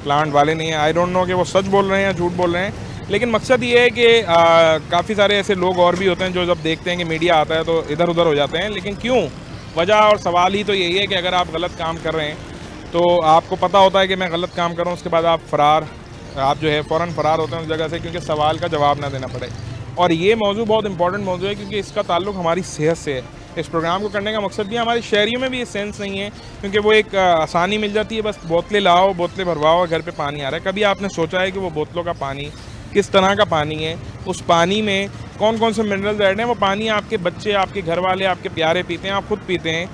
प्लांट वाले नहीं हैं। आई डोंट नो कि वो सच बोल रहे हैं या झूठ बोल रहे हैं, लेकिन मकसद ये है कि काफ़ी सारे ऐसे लोग और भी होते हैं जो जब देखते हैं कि मीडिया आता है तो इधर उधर हो जाते हैं। लेकिन क्यों? वजह और सवाल ही तो यही है कि अगर आप गलत काम कर रहे हैं तो आपको पता होता है कि मैं गलत काम कर रहा हूँ, उसके बाद आप जो है फ़ौरन फ़रार होते हैं उस जगह से, क्योंकि सवाल का जवाब ना देना पड़े। और ये मौजू बहुत इंपॉर्टेंट मौजू है, क्योंकि इसका ताल्लुक हमारी सेहत से है। इस प्रोग्राम को करने का मकसद भी हमारे शहरियों में भी ये सेंस नहीं है, क्योंकि वो एक आसानी मिल जाती है, बस बोतलें लाओ, बोतलें भरवाओ, घर पे पानी आ रहा है। कभी आपने सोचा है कि वो बोतलों का पानी किस तरह का पानी है, उस पानी में कौन कौन से मिनरल्स ऐड हैं? वो पानी आपके बच्चे, आपके घर वाले, आपके प्यारे पीते हैं, आप खुद पीते हैं।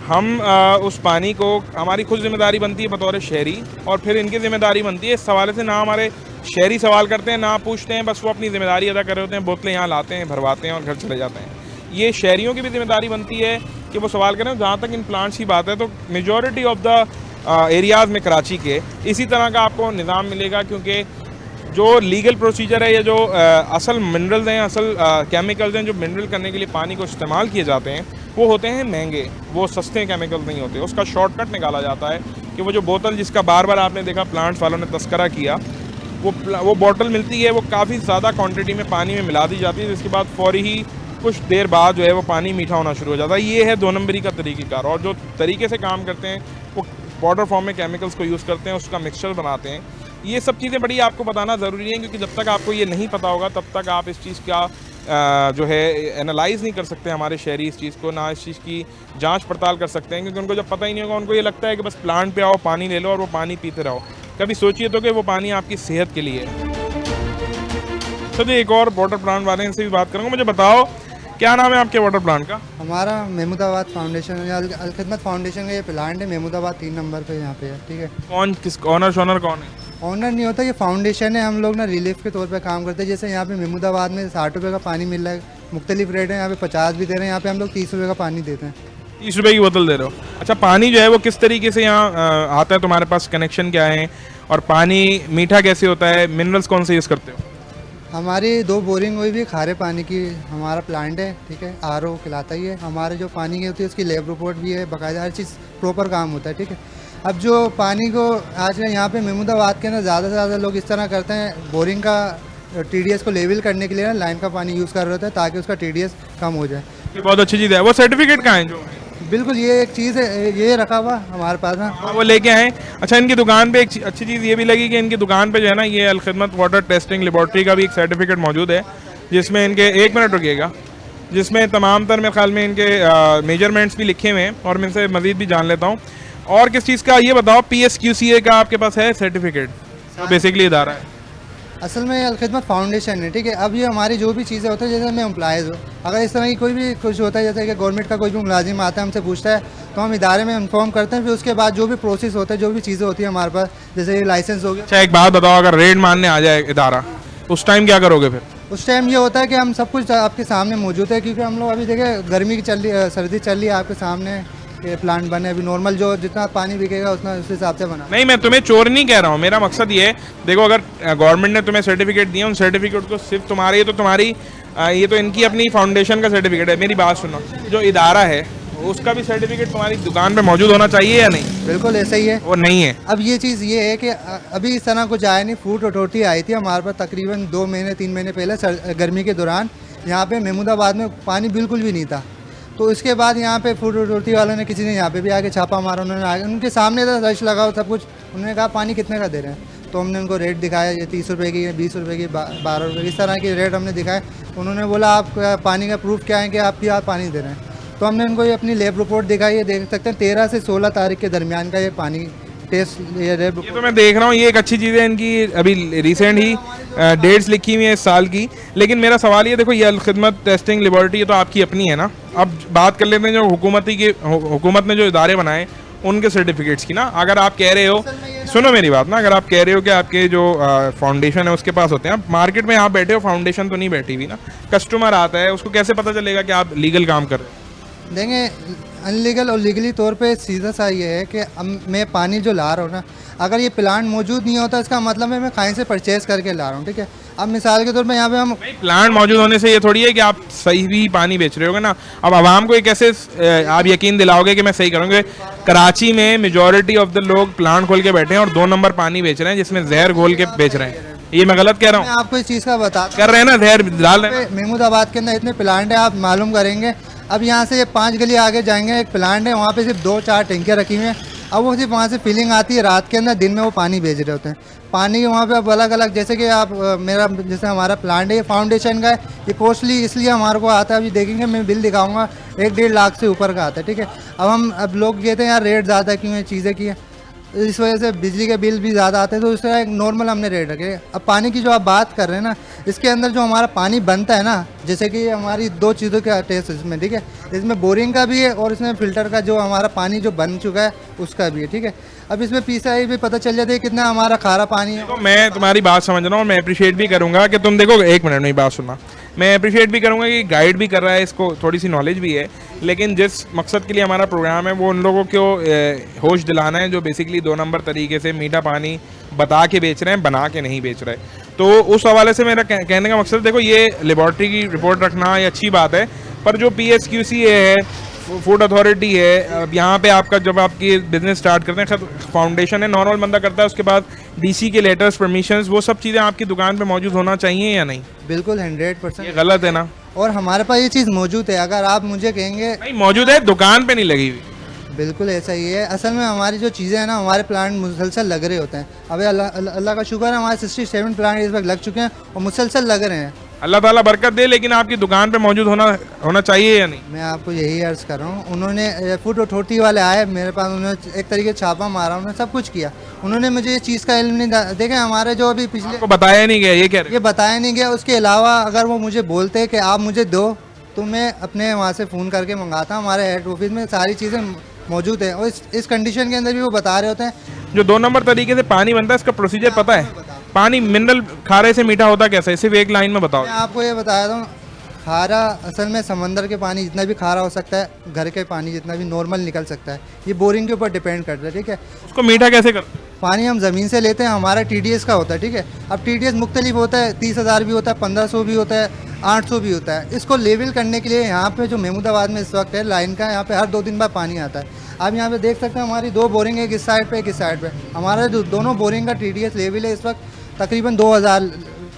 हम उस पानी को, हमारी खुद जिम्मेदारी बनती है बतौर शहरी, और फिर इनकी जिम्मेदारी बनती है इस हवाले से, ना हमारे शहरी सवाल करते हैं ना पूछते हैं, बस वो अपनी ज़िम्मेदारी अदा कर रहे होते हैं, बोतलें यहाँ लाते हैं, भरवाते हैं और घर चले जाते हैं। ये शहरियों की भी जिम्मेदारी बनती है कि वो सवाल करें। जहाँ तक इन प्लांट्स की बात है तो मेजॉरिटी ऑफ द एरियाज़ में कराची के इसी तरह का आपको निज़ाम मिलेगा, क्योंकि जो लीगल प्रोसीजर है या जो असल मिनरल्स हैं, असल केमिकल्स हैं जो मिनरल करने के लिए पानी को इस्तेमाल किए जाते हैं, वो होते हैं महंगे, वो सस्ते केमिकल्स नहीं होते। उसका शॉर्टकट निकाला जाता है कि वो जो बोतल जिसका बार बार आपने देखा प्लांट्स वालों ने तस्करा किया, वो बोतल मिलती है, वो काफ़ी ज़्यादा क्वांटिटी में पानी में मिला दी जाती है, जिसके बाद फौरी ही कुछ देर बाद जो है वो पानी मीठा होना शुरू हो जाता है। ये है 2 नंबरी का तरीक़ेकार। और जो तरीके से काम करते हैं वो पाउडर फॉर्म में केमिकल्स को यूज़ करते हैं, उसका मिक्सचर बनाते हैं। ये सब चीज़ें बड़ी आपको बताना ज़रूरी है, क्योंकि जब तक आपको ये नहीं पता होगा तब तक आप इस चीज़ का जो है एनालाइज़ नहीं कर सकते। हमारे शहरी इस चीज़ को, ना इस चीज़ की जांच पड़ताल कर सकते हैं, क्योंकि उनको जब पता ही नहीं होगा, उनको ये लगता है कि बस प्लांट पे आओ, पानी ले लो और वो पानी पीते रहो। कभी सोचिए तो कि वो पानी आपकी सेहत के लिए है। तो जी, एक और वाटर प्लांट वाले इनसे भी बात करूँगा। मुझे बताओ, क्या नाम है आपके वाटर प्लांट का? हमारा महमूदाबाद फाउंडेशन या अलखिदमत फाउंडेशन का ये प्लांट है, महमूदाबाद 3 नंबर पे यहाँ पे है। ठीक है, ऑनर शोनर कौन है? ऑनर नहीं होता, ये फाउंडेशन है। हम लोग ना रिलीफ के तौर पे काम करते हैं। जैसे यहाँ पे महमूदाबाद में 60 रुपये का पानी मिल रहा है, मुख्तलिफ रेट है, यहाँ पे 50 भी दे रहे हैं, यहाँ पे हम लोग 30 रुपये का पानी देते हैं। 30 रुपये की बोतल दे रहे हो? अच्छा, पानी जो है वो किस तरीके से यहाँ आता है? तुम्हारे पास कनेक्शन क्या है, और पानी मीठा कैसे होता है? मिनरल्स कौन से यूज़ करते हो? हमारी 2 बोरिंग हुई भी खारे पानी की हमारा प्लांट है। ठीक है, RO खिलाता ही है। हमारे जो पानी की होती है उसकी लैब रिपोर्ट भी है, बाकायदा हर चीज़ प्रॉपर काम होता है। ठीक है, अब जो पानी को आजकल यहाँ पे महमूदाबाद के ना ज़्यादा से ज़्यादा लोग इस तरह करते हैं, बोरिंग का TDS को लेवल करने के लिए ना लाइन का पानी यूज़ कर रहे होते हैं, ताकि उसका TDS कम हो जाए। ये बहुत अच्छी चीज़ है। वो सर्टिफिकेट कहाँ है जो? बिल्कुल, ये एक चीज़ है, ये रखा हुआ हमारे पास ना, वो लेके आए। अच्छा, इनकी दुकान पे एक अच्छी चीज़ ये भी लगी कि इनकी दुकान पे जो है ना, ये अलखिदमत वाटर टेस्टिंग लेबॉर्ट्री का भी एक सर्टिफिकेट मौजूद है, जिसमें इनके, 1 मिनट रुकिएगा, जिसमें तमाम तर मेरे ख्याल में इनके मेजरमेंट्स भी लिखे हुए हैं, और मैं इनसे मज़ीद भी जान लेता हूँ। और किस चीज़ का ये बताओ, PSQCA का आपके पास है सर्टिफिकेट? तो बेसिकली इदारा है। असल में अलखिदमत फाउंडेशन है। ठीक है, अब ये हमारी जो भी चीज़ें होती है, जैसे मैं एम्प्लॉयज़ हूँ, अगर इस तरह की कोई भी कुछ होता है, जैसे कि गवर्नमेंट का कोई भी मुलाजिम आता है हमसे पूछता है, तो हम इदारे में इन्फॉर्म करते हैं। फिर उसके बाद जो भी प्रोसेस होता है, जो भी चीज़ें होती है हमारे पास, जैसे ये लाइसेंस हो गया। अच्छा, एक बात बताओ, अगर रेड मारने आ जाए इदारा, उस टाइम क्या करोगे फिर? उस टाइम ये होता है कि हम सब कुछ आपके सामने मौजूद है, क्योंकि हम लोग अभी देखिए गर्मी की चल रही, सर्दी चल रही है, आपके सामने ये प्लांट बने। अभी नॉर्मल जो जितना पानी बिकेगा उतना उस हिसाब से बना। नहीं, मैं तुम्हें चोर नहीं कह रहा हूँ, मेरा मकसद ये है, देखो, अगर गवर्नमेंट ने तुम्हें सर्टिफिकेट दिया, उन सर्टिफिकेट को सिर्फ तुम्हारे, ये तो तुम्हारी, ये तो इनकी अपनी फाउंडेशन का सर्टिफिकेट है। मेरी बात सुनो, जो इदारा है उसका भी सर्टिफिकेट तुम्हारी दुकान पे मौजूद होना चाहिए या नहीं? बिल्कुल ऐसा ही है। वो नहीं है। अब ये चीज़ ये है कि अभी इस तरह कुछ आया नहीं। फूड अथॉरिटी आई थी हमारे पास तकरीबन 2 महीने 3 महीने पहले, गर्मी के दौरान। यहाँ पे महमूदाबाद में पानी बिल्कुल भी नहीं था। तो इसके बाद यहाँ पे फूड अथॉरिटी वालों ने, किसी ने यहाँ पे भी आके छापा मारा, उन्होंने आगे उनके सामने था, रश लगा हो सब कुछ। उन्होंने कहा पानी कितने का दे रहे हैं, तो हमने उनको रेट दिखाया, ये 30 रुपये की, 20 रुपये की, 12 रुपये की, इस तरह के रेट हमने दिखाए। उन्होंने बोला आप पानी का प्रूफ क्या है कि आप पानी दे रहे हैं। तो हमने उनको ये अपनी लैब रिपोर्ट दिखाई, ये देख सकते हैं 13 से 16 तारीख के दरमियान का ये पानी टेस्ट, ये लैब ये तो मैं देख रहा हूँ, ये एक अच्छी चीज़ है इनकी, अभी रिसेंट ही डेट्स लिखी हुई है इस साल की। लेकिन मेरा सवाल ये, देखो, ये अलखिदमत टेस्टिंग लेबॉर्ट्री, ये तो आपकी अपनी है ना। अब बात कर लेते हैं जो हुकूमत ने जो इदारे बनाए उनके सर्टिफिकेट्स की ना। अगर आप कह रहे हो, सुनो मेरी बात ना, अगर आप कह रहे हो कि आपके जो फाउंडेशन है उसके पास होते हैं, मार्केट में आप बैठे हो, फाउंडेशन तो नहीं बैठी हुई ना, कस्टमर आता है, उसको कैसे पता चलेगा कि आप लीगल काम कर रहे हो? देंगे अनलीगल और लीगली तौर पे सीधा सा ये है कि मैं पानी जो ला रहा हूँ ना, अगर ये प्लांट मौजूद नहीं होता, इसका मतलब है मैं कहीं से परचेज़ करके ला रहा हूँ। ठीक है, अब मिसाल के तौर पे यहाँ पे हम प्लांट मौजूद होने से ये थोड़ी है कि आप सही भी पानी बेच रहे होगे ना। अब आवाम को एक कैसे आप यकीन दिलाओगे कि मैं सही करूँगा? कराची में मेजॉरिटी ऑफ द लोग प्लांट खोल के बैठे हैं और 2 नंबर पानी बेच रहे हैं जिसमें जहर घोल के बेच रहे हैं। ये मैं गलत कह रहा मैं हूँ? आपको इस चीज़ का बता कर रहे हैं ना, जहर डाल रहे हैं। महमूदाबाद के अंदर इतने प्लांट है, आप मालूम करेंगे। अब यहाँ से ये 5 गली आगे जाएंगे, एक प्लांट है, वहाँ पे सिर्फ 2-4 टंकियाँ रखी हुई हैं। अब वो सिर्फ वहाँ से फिलिंग आती है रात के अंदर, दिन में वो पानी भेज रहे होते हैं। पानी वहाँ पे अब अलग अलग, जैसे कि आप जैसे हमारा प्लांट है ये फाउंडेशन का है, ये कॉस्टली इसलिए हमारे को आता है। अभी देखेंगे, मैं बिल दिखाऊंगा, 1-1.5 लाख से ऊपर का आता है, ठीक है। अब लोग कहते हैं यार रेट ज़्यादा क्यों है, चीज़ें की है, इस वजह से बिजली के बिल भी ज़्यादा आते हैं, तो इसका एक नॉर्मल हमने रेट रखे। अब पानी की जो आप बात कर रहे हैं ना, इसके अंदर जो हमारा पानी बनता है ना, जैसे कि हमारी 2 चीज़ों का टेस्ट इसमें, ठीक है। इसमें बोरिंग का भी है और इसमें फ़िल्टर का जो हमारा पानी जो बन चुका है उसका भी है, ठीक है। अब इसमें PCI भी पता चल जाती है कितना हमारा खारा पानी है। तो मैं तुम्हारी बात समझ रहा हूँ, मैं अप्रिशिएट भी करूँगा कि तुम देखो, 1 मिनट में बात सुनना, मैं अप्रिशिएट भी करूँगा कि गाइड भी कर रहा है, इसको थोड़ी सी नॉलेज भी है, लेकिन जिस मकसद के लिए हमारा प्रोग्राम है वो उन लोगों को होश दिलाना है जो बेसिकली 2 नंबर तरीके से मीठा पानी बता के बेच रहे हैं, बना के नहीं बेच रहे। तो उस हवाले से मेरा कहने का मकसद, देखो ये लेबॉर्ट्री की रिपोर्ट रखना ये अच्छी बात है, पर जो PSQC है, फूड अथॉरिटी है, अब यहाँ पे आपका जब आपकी बिजनेस स्टार्ट करते हैं, फाउंडेशन है, नॉर्मल बंदा करता है, उसके बाद DC के लेटर्स, परमिशंस, वो सब चीज़ें आपकी दुकान पे मौजूद होना चाहिए या नहीं? बिल्कुल ये 100% गलत है ना? और हमारे पास ये चीज़ मौजूद है। अगर आप मुझे कहेंगे नहीं मौजूद है, दुकान पे नहीं लगी हुई। बिल्कुल ऐसा ही है। असल में हमारी जो चीज़ें हैं ना, हमारे प्लांट मुसलसल लग रहे होते हैं। अभी अल्लाह का शुक्र है, हमारे 67 प्लांट इस वक्त लग चुके हैं और मुसलसल लग रहे हैं। अल्लाह ताला बरकत दे, लेकिन आपकी दुकान पे मौजूद होना चाहिए या नहीं? मैं आपको यही अर्ज़ कर रहा हूँ। उन्होंने फूड अथॉरिटी वाले आए मेरे पास, उन्होंने एक तरीके छापा मारा, उन्होंने सब कुछ किया, उन्होंने मुझे ये चीज़ का इल्म नहीं देखे। हमारे जो अभी पिछले आपको बताया नहीं गया, ये कह रहे? ये बताया नहीं गया। उसके अलावा अगर वो मुझे बोलते कि आप मुझे दो, तो मैं अपने वहाँ से फ़ोन करके मंगाता। हमारे हेड ऑफिस में सारी चीज़ें मौजूद है और इस कंडीशन के अंदर भी वो बता रहे होते हैं। जो 2 नंबर तरीके से पानी बनता है, इसका प्रोसीजर पता है? पानी मिनरल खारे से मीठा होता कैसे है, सिर्फ एक लाइन में बताओ। मैं आपको ये बताया था, खारा असल में समंदर के पानी जितना भी खारा हो सकता है, घर के पानी जितना भी नॉर्मल निकल सकता है, ये बोरिंग के ऊपर डिपेंड करता है, ठीक है। उसको मीठा कैसे करते हैं? पानी हम ज़मीन से लेते हैं, हमारा TDS का होता है, ठीक है। अब TDS मुख्तलिफ होता है, 30,000 भी होता है, 1500 भी होता है, 800 भी होता है। इसको लेवल करने के लिए यहाँ पे जो महमूदाबाद में इस वक्त है लाइन का, यहाँ पे हर 2 दिन बाद पानी आता है। आप यहाँ पे देख सकते हैं हमारी 2 बोरिंग है, एक इस साइड पे एक इस साइड पे। हमारा जो दोनों बोरिंग का TDS लेवल है इस वक्त तकरीबन 2000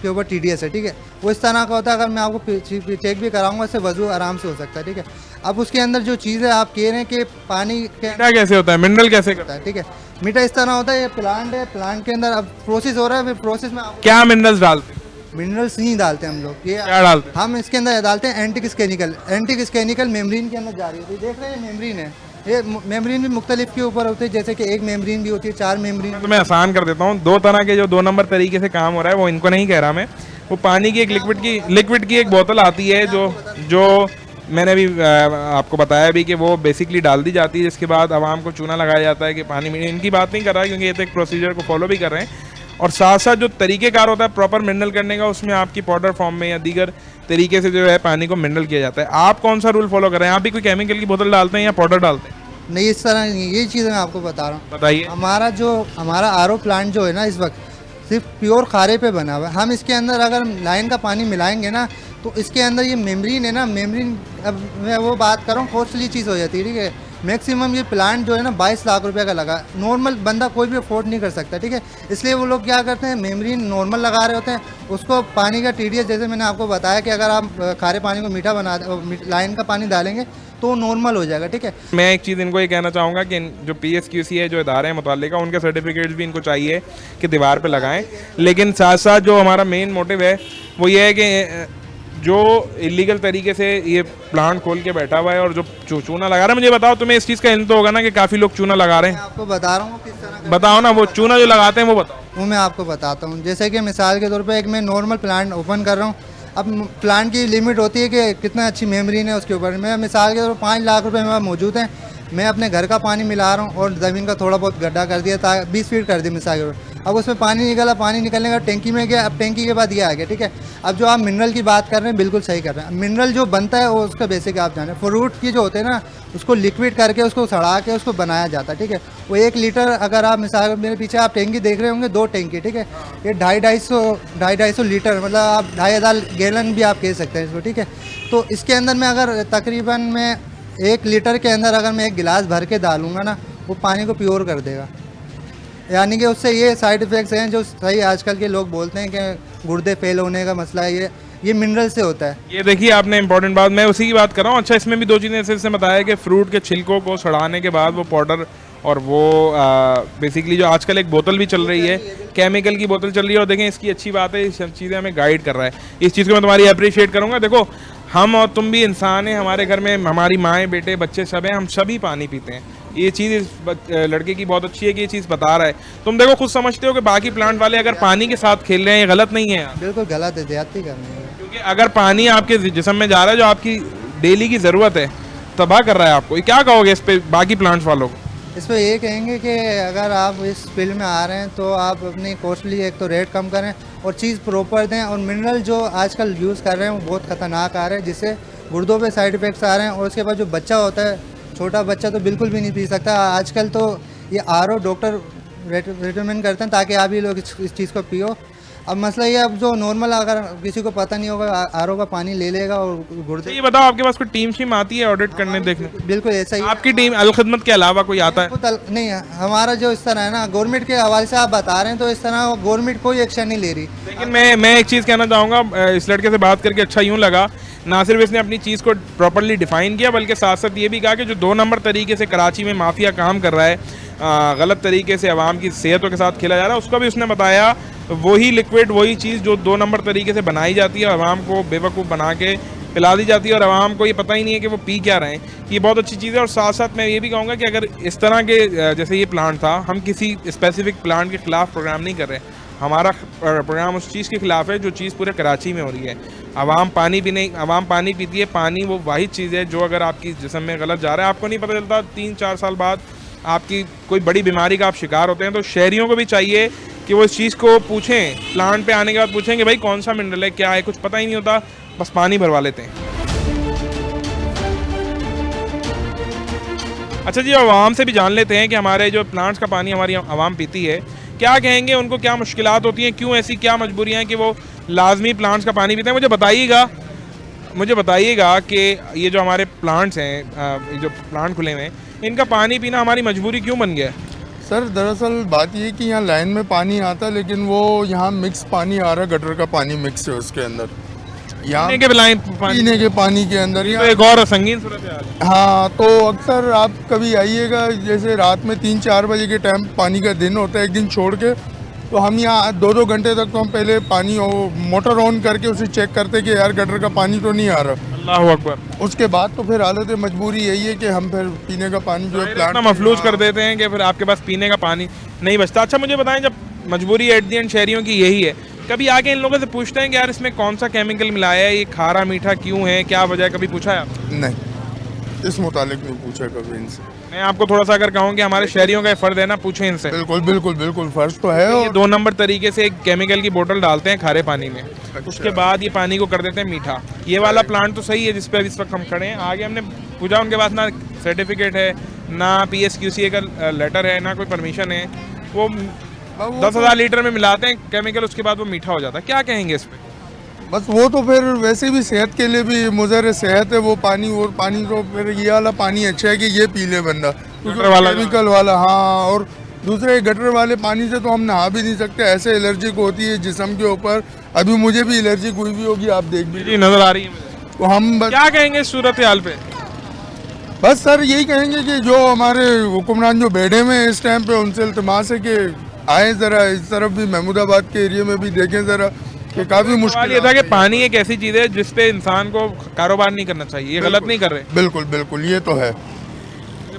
के ऊपर TDS है, ठीक है। वो इस तरह का होता है, अगर मैं आपको चेक भी कराऊंगा, इससे वजू आराम से हो सकता है, ठीक है। अब उसके अंदर जो चीज़ है, आप कह रहे हैं कि पानी मीठा कैसे होता है, मिनरल कैसे करता है? ठीक है। मीठा इस तरह होता है, ये प्लांट है, प्लांट के अंदर अब प्रोसेस हो रहा है, फिर प्रोसेस में क्या मिनरल्स डालते हैं? मिनरल्स नहीं डालते हम लोग, ये क्या डालते हैं? हम इसके अंदर डालते हैं एंटिक केमिकल मेम्ब्रेन के अंदर जा रही होती है। देख रहे हैं मेम्ब्रेन है, ये मेम्ब्रेन भी मुख्तलिफ के ऊपर होते हैं, जैसे कि एक मेम्ब्रेन भी होती है, 4 मेम्ब्रेन। तो मैं आसान कर देता हूँ, 2 तरह के जो 2 नंबर तरीके से काम हो रहा है, वो इनको नहीं कह रहा मैं। वो पानी की एक लिक्विड की एक बोतल आती है जो मैंने भी आपको बताया भी कि वो बेसिकली डाल दी जाती है, जिसके बाद आवाम को चूना लगाया जाता है कि पानी में। इनकी बात नहीं कर रहा है क्योंकि ये तो एक प्रोसीजर को फॉलो भी कर रहे हैं, और साथ साथ जो तरीक़ेकार होता है प्रॉपर मिनरल करने का, उसमें आपकी पाउडर फॉर्म में या दीगर तरीके से जो है पानी को मिनरल किया जाता है। आप कौन सा रूल फॉलो कर रहे हैं? आप भी कोई केमिकल की बोतल डालते हैं या पाउडर डालते हैं? नहीं, इस तरह नहीं, ये चीज़ मैं आपको बता रहा हूँ। बताइए। हमारा RO प्लांट जो है ना, इस वक्त सिर्फ प्योर खारे पे बना हुआ है। हम इसके अंदर अगर लाइन का पानी मिलाएंगे ना, तो इसके अंदर ये मेम्ब्रेन है ना, मेम्ब्रेन, अब मैं वो बात कर रहा हूँ, कॉस्टली चीज़ हो जाती है, ठीक है। मैक्सिमम ये प्लांट जो है ना 22 लाख रुपए का लगा, नॉर्मल बंदा कोई भी अफोर्ड नहीं कर सकता, ठीक है। इसलिए वो लोग क्या करते हैं, मेम्ब्रेन नॉर्मल लगा रहे होते हैं, उसको पानी का TDS, जैसे मैंने आपको बताया कि अगर आप खारे पानी को मीठा बना लाइन का पानी डालेंगे तो नॉर्मल हो जाएगा, ठीक है। मैं एक चीज़ इनको ये कहना चाहूँगा कि जो PSQC है, जो इदारे हैं मुताल्लिका, उनके सर्टिफिकेट्स भी इनको चाहिए कि दीवार पे लगाएं, लेकिन साथ साथ जो हमारा मेन मोटिव है वो ये है कि जो इलीगल तरीके से ये प्लांट खोल के बैठा हुआ है और जो चूना लगा रहा है, मुझे बताओ, तुम्हें इस चीज़ का इल्म तो होगा ना कि काफ़ी लोग चूना लगा रहे हैं। मैं आपको बता रहा हूँ किस तरह। बताओ ना, वो चूना जो लगाते हैं वो बताओ। वो मैं आपको बताता हूँ। जैसे कि मिसाल के तौर पे एक मैं नॉर्मल प्लांट ओपन कर रहा हूँ, अब प्लांट की लिमिट होती है कि कितना अच्छी मेम्ब्रेन है उसके ऊपर। मैं मिसाल के तौर पर 5 लाख रुपए मेरे मौजूद हैं, मैं अपने घर का पानी मिला रहा हूँ और ज़मीन का थोड़ा बहुत गड्ढा कर दिया, 20 फीट कर दी मिसाल के तौर। अब उसमें पानी निकला, पानी निकलने का टैंकी में गया, अब टैंकी के बाद ये आ गया, ठीक है। अब जो आप मिनरल की बात कर रहे हैं बिल्कुल सही कर रहे हैं। मिनरल जो बनता है वो उसका बेसिक आप जाने, फ्रूट की जो होते हैं ना उसको लिक्विड करके उसको सड़ा के उसको बनाया जाता है, ठीक है। वो 1 लीटर अगर आप मिसाल मेरे पीछे आप टैंकी देख रहे होंगे, 2 टैंकी, ठीक है। ये 250 लीटर मतलब आप 2500 गैलन भी आप कह सकते हैं इसको, ठीक है। तो इसके अंदर में अगर तकरीबन मैं 1 लीटर के अंदर अगर मैं 1 गिलास भर के डालूंगा ना, वो पानी को प्योर कर देगा। यानी कि उससे ये साइड इफ़ेक्ट्स हैं जो सही आजकल के लोग बोलते हैं कि गुर्दे फेल होने का मसला है, ये मिनरल से होता है। ये देखिए आपने इंपॉर्टेंट बात, मैं उसी की बात कर रहा हूँ। अच्छा, इसमें भी 2 चीज़ें ऐसे बताया कि फ्रूट के छिलकों को सड़ाने के बाद वो पाउडर और वो बेसिकली जो आजकल एक बोतल भी चल रही है, केमिकल की बोतल चल रही है, और देखें इसकी अच्छी बात है, ये सब चीज़ें हमें गाइड कर रहा है। इस चीज़ को मैं तुम्हारी अप्रिशिएट करूँगा। देखो, हम और तुम भी इंसान हैं, हमारे घर में हमारी माएँ बेटे बच्चे सब हैं, हम सभी पानी पीते हैं। ये चीज़ इस लड़के की बहुत अच्छी है कि ये चीज़ बता रहा है। तुम देखो खुद समझते हो कि बाकी प्लांट वाले अगर पानी के साथ खेल रहे हैं, ये गलत नहीं है यार। बिल्कुल गलत है, ज्यादती करनी है। क्योंकि अगर पानी आपके जिस्म में जा रहा है जो आपकी डेली की ज़रूरत है, तबाह कर रहा है आपको, ये क्या कहोगे इस पे बाकी प्लांट्स वालों को? इस पर ये कहेंगे कि अगर आप इस फील्ड में आ रहे हैं तो आप अपनी कॉस्टली एक तो रेट कम करें और चीज़ प्रॉपर दें। और मिनरल जो आजकल यूज़ कर रहे हैं वो बहुत ख़तरनाक आ रहे हैं, जिससे गुर्दों पे साइड इफ़ेक्ट्स आ रहे हैं। और उसके बाद जो बच्चा होता है, छोटा बच्चा तो बिल्कुल भी नहीं पी सकता। आजकल तो ये आरओ डॉक्टर रिकमेंड करते हैं ताकि आप ही लोग इस चीज़ को पियो। अब मसला ये, अब जो नॉर्मल अगर किसी को पता नहीं होगा, आरओ का पानी ले लेगा और गुर्दे। ये बताओ, आपके पास कोई टीम शीम आती है ऑडिट करने देखने? बिल्कुल ऐसा ही। आपकी टीम अल खिदमत के अलावा कोई आता है? नहीं है हमारा जो इस तरह है ना, गवर्नमेंट के हवाले से आप बता रहे हैं तो इस तरह गवर्नमेंट कोई एक्शन नहीं ले रही। लेकिन मैं एक चीज़ कहना चाहूँगा, इस लड़के से बात करके अच्छा यूँ लगा, ना सिर्फ इसने अपनी चीज़ को प्रॉपरली डिफाइन किया, बल्कि साथ साथ ये भी कहा कि जो 2 नंबर तरीके से कराची में माफिया काम कर रहा है, गलत तरीके से आवाम की सेहतों के साथ खेला जा रहा है, उसका भी उसने बताया। वही लिक्विड, वही चीज़ जो 2 नंबर तरीके से बनाई जाती है, आवाम को बेवकूफ़ बना के पिला दी जाती है और आवाम को ये पता ही नहीं है कि वो पी क्या रहे हैं। ये बहुत अच्छी चीज़ है। और साथ साथ मैं ये भी कहूँगा कि अगर इस तरह के जैसे ये प्लांट था, हम किसी स्पेसिफिक प्लांट के ख़िलाफ़ प्रोग्राम नहीं कर रहे, हमारा प्रोग्राम उस चीज़ के खिलाफ है जो चीज़ पूरे कराची में हो रही है। आवाम पानी पीती है। पानी वो वाहिद चीज़ है जो अगर आपकी जिस्म में गलत जा रहा है, आपको नहीं पता चलता, 3-4 साल बाद आपकी कोई बड़ी बीमारी का आप शिकार होते हैं। तो शहरियों को भी चाहिए कि वो इस चीज़ को पूछें, प्लांट पे आने के बाद पूछें कि भाई कौन सा मिनरल है, क्या है, कुछ पता ही नहीं होता, बस पानी भरवा लेते हैं। अच्छा जी, आवाम से भी जान लेते हैं कि हमारे जो प्लांट्स का पानी हमारी आवाम पीती है, क्या कहेंगे, उनको क्या मुश्किलात होती हैं, क्यों ऐसी क्या मजबूरियाँ हैं कि वो लाजमी प्लांट्स का पानी पीते हैं। मुझे बताइएगा कि ये जो हमारे प्लांट्स हैं, जो प्लांट खुले हुए हैं, इनका पानी पीना हमारी मजबूरी क्यों बन गया है? सर दरअसल बात ये कि यहाँ लाइन में पानी आता है, लेकिन वो यहाँ मिक्स पानी आ रहा है, गटर का पानी मिक्स है उसके अंदर, यहाँ पीने के पानी के अंदर। तो एक और संगीन सूरत है। हाँ, तो अक्सर आप कभी आइएगा, जैसे रात में 3-4 बजे के टाइम पानी का दिन होता है, एक दिन छोड़ के, तो हम यहाँ 2-2 घंटे तक तो हम पहले पानी मोटर ऑन करके उसे चेक करते कि यार गटर का पानी तो नहीं आ रहा। अल्लाह अकबर। उसके बाद तो फिर हालत मजबूरी यही है कि हम फिर पीने का पानी जो है प्लांट मफलूज कर देते हैं कि फिर आपके पास पीने का पानी नहीं बचता। अच्छा मुझे बताएं, जब मजबूरी एट दी एंड शहरियों की यही है, कभी आके इन लोगों से पूछते हैं कि यार इसमें कौन सा केमिकल मिलाया है, ये खारा मीठा क्यों है, क्या वजह है, कभी पूछा है आपने? नहीं, इस मुतालिक नहीं पूछा कभी इनसे। मैं आपको थोड़ा सा अगर कहूँ कि हमारे शहरियों का फर्ज है ना, पूछें इनसे। बिल्कुल बिल्कुल बिल्कुल फर्ज तो है। ये 2 नंबर तरीके से एक केमिकल की बोतल डालते हैं खारे पानी में, उसके बाद ये पानी को कर देते हैं मीठा। ये वाला प्लांट तो सही है जिस पे इस वक्त हम खड़े हैं। आगे हमने पूछा, उनके पास ना सर्टिफिकेट है, ना PSQCA का लेटर है, ना कोई परमिशन है। वो 10,000 लीटर में मिलाते हैं केमिकल, उसके बाद वो मीठा हो जाता है। क्या कहेंगे इस पे? बस वो तो फिर वैसे भी सेहत के लिए भी मुज़र सेहत है वो पानी, और पानी तो फिर ये वाला पानी अच्छा है कि ये पी ले बंदा, केमिकल वाला। हाँ, और दूसरे गटर वाले पानी से तो हम नहा भी नहीं सकते, ऐसे एलर्जिक होती है जिस्म के ऊपर। अभी मुझे भी एलर्जिक हुई भी होगी, आप देख भी नजर आ रही है मुझे। तो हम बस क्या कहेंगे सूरत हाल पे? बस सर यही कहेंगे कि जो हमारे हुक्मरान जो बैठे हुए हैं इस टाइम पे, उनसे इल्तिमास है कि आए ज़रा इस तरफ भी, महमूदाबाद के एरिया में भी देखें ज़रा, कि काफ़ी मुश्किल ये था कि पानी एक ऐसी चीज़ है जिस पे इंसान को कारोबार नहीं करना चाहिए। ये गलत नहीं कर रहे? बिल्कुल बिल्कुल, ये तो है,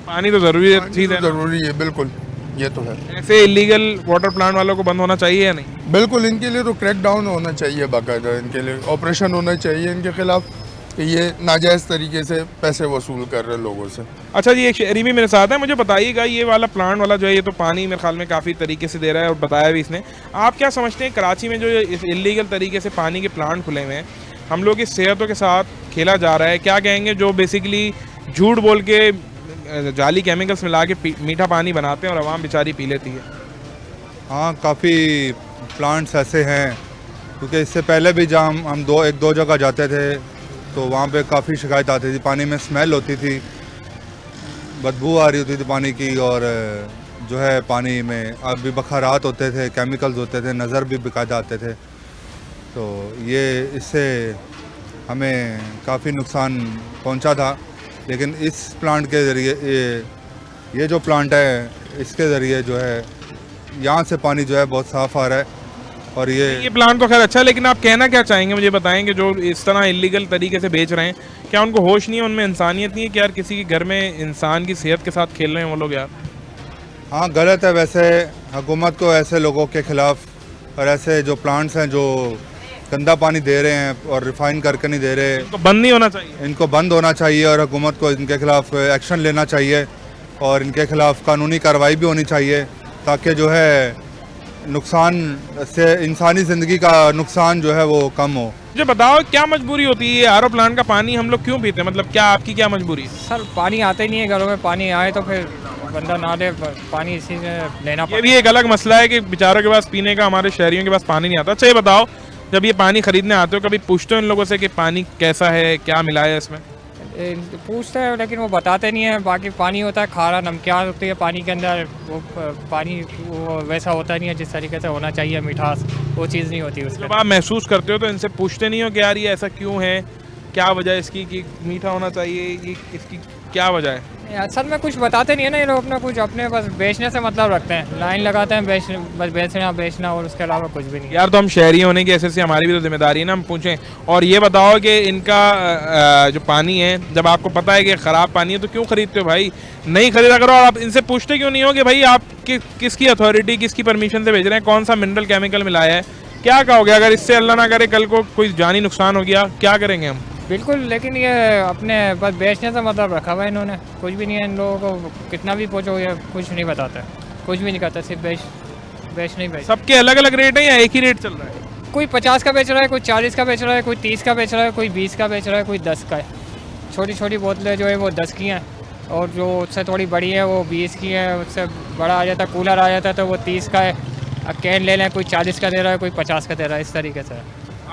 पानी तो ज़रूरी चीज़ है, ज़रूरी है, बिल्कुल ये तो है। ऐसे इलीगल वाटर प्लांट वालों को बंद होना चाहिए या नहीं? बिल्कुल, इनके लिए तो क्रैक डाउन होना चाहिए, बाकायदा इनके लिए ऑपरेशन होना चाहिए इनके खिलाफ। कि ये नाजायज़ तरीके से पैसे वसूल कर रहे हैं लोगों से। अच्छा जी, एक शहरी भी मेरे साथ है, मुझे बताइएगा ये वाला प्लांट वाला जो है ये तो पानी मेरे ख्याल में काफ़ी तरीके से दे रहा है और बताया भी इसने। आप क्या समझते हैं कराची में जो इलीगल तरीके से पानी के प्लांट खुले हुए हैं, हम लोग की सेहतों के साथ खेला जा रहा है, क्या कहेंगे जो बेसिकली झूठ बोल के जाली केमिकल्स मिला के मीठा पानी बनाते हैं और आवाम बेचारी पी लेती है? हाँ, काफ़ी प्लांट्स ऐसे हैं, क्योंकि इससे पहले भी जहाँ हम एक दो जगह जाते थे तो वहाँ पे काफ़ी शिकायत आती थी, पानी में स्मेल होती थी, बदबू आ रही होती थी पानी की, और जो है पानी में अब भी बखारात होते थे, केमिकल्स होते थे, नज़र भी बेकायदा आते थे। तो ये इससे हमें काफ़ी नुकसान पहुंचा था, लेकिन इस प्लांट के ज़रिए ये जो प्लांट है इसके ज़रिए जो है यहाँ से पानी जो है बहुत साफ़ आ रहा है। और ये प्लांट तो खैर अच्छा है, लेकिन आप कहना क्या चाहेंगे मुझे बताएंगे जो इस तरह इलीगल तरीके से बेच रहे हैं, क्या उनको होश नहीं है, उनमें इंसानियत नहीं है कि यार किसी के घर में इंसान की सेहत के साथ खेल रहे हैं वो लोग यार? हाँ, गलत है। वैसे हुकूमत को ऐसे लोगों के ख़िलाफ़ और ऐसे जो प्लांट्स हैं जो गंदा पानी दे रहे हैं और रिफाइन करके नहीं दे रहे, तो बंद नहीं होना चाहिए, इनको बंद होना चाहिए और हुकूमत को इनके ख़िलाफ़ एक्शन लेना चाहिए और इनके ख़िलाफ़ कानूनी कार्रवाई भी होनी चाहिए, ताकि जो है नुकसान से इंसानी ज़िंदगी का नुकसान जो है वो कम हो। मुझे बताओ क्या मजबूरी होती है ये आरओ प्लांट का पानी हम लोग क्यों पीते हैं? मतलब क्या आपकी क्या मजबूरी है? सर पानी आता ही नहीं है घरों में, पानी आए तो फिर बंदा ना दे, पानी इसी से लेना ये भी एक अलग मसला है कि बेचारों के पास पीने का, हमारे शहरियों के पास पानी नहीं आता। अच्छा ये बताओ, जब ये पानी खरीदने आते हो कभी पूछते हो इन लोगों से कि पानी कैसा है, क्या मिला है इसमें? पूछते हैं लेकिन वो बताते नहीं है। बाकी पानी होता है खारा, नमकीन होती है पानी के अंदर, वो पानी वो वैसा होता नहीं है जिस तरीके से होना चाहिए, मिठास वो चीज़ नहीं होती उसमें। जब आप महसूस करते हो तो इनसे पूछते नहीं हो कि यार ये ऐसा क्यों है, क्या वजह है इसकी कि मीठा होना चाहिए, ये इसकी क्या वजह है? असल में कुछ बताते नहीं है ना ये लोग, अपना कुछ अपने बस बेचने से मतलब रखते हैं, लाइन लगाते हैं बस बेचना और उसके अलावा कुछ भी नहीं। यार तो हम शहरी होने की ऐसे हमारी भी तो जिम्मेदारी है ना, हम पूछें। और ये बताओ कि इनका जो पानी है, जब आपको पता है कि ख़राब पानी है तो क्यों ख़रीदते हो भाई? नहीं ख़रीदा करो। और आप इनसे पूछते क्यों नहीं हो कि भाई आप किसकी अथॉरिटी, किसकी परमिशन से भेज रहे हैं, कौन सा मिनरल केमिकल मिलाया है? क्या कहोगे अगर इससे अल्लाह ना करे कल को कोई जानी नुकसान हो गया, क्या करेंगे हम? बिल्कुल, लेकिन ये अपने बस बेचने से मतलब रखा हुआ है इन्होंने, कुछ भी नहीं है इन लोगों को, कितना भी पूछो ये कुछ नहीं बताता, कुछ भी नहीं कहता, सिर्फ बेच नहीं बेच। सबके अलग अलग रेट है या एक ही रेट चल रहा है? कोई 50 का बेच रहा है, कोई 40 का बेच रहा है, कोई 30 का बेच रहा है, कोई 20 का बेच रहा है, कोई 10 का है। छोटी छोटी बोतलें जो है वो 10 की हैं और जो उससे थोड़ी बड़ी है वो 20 की है, उससे बड़ा आ जाता कूलर आ जाता है तो वो 30 का है। अब कैन ले लें, कोई 40 का दे रहा है, कोई 50 का दे रहा है, इस तरीके से।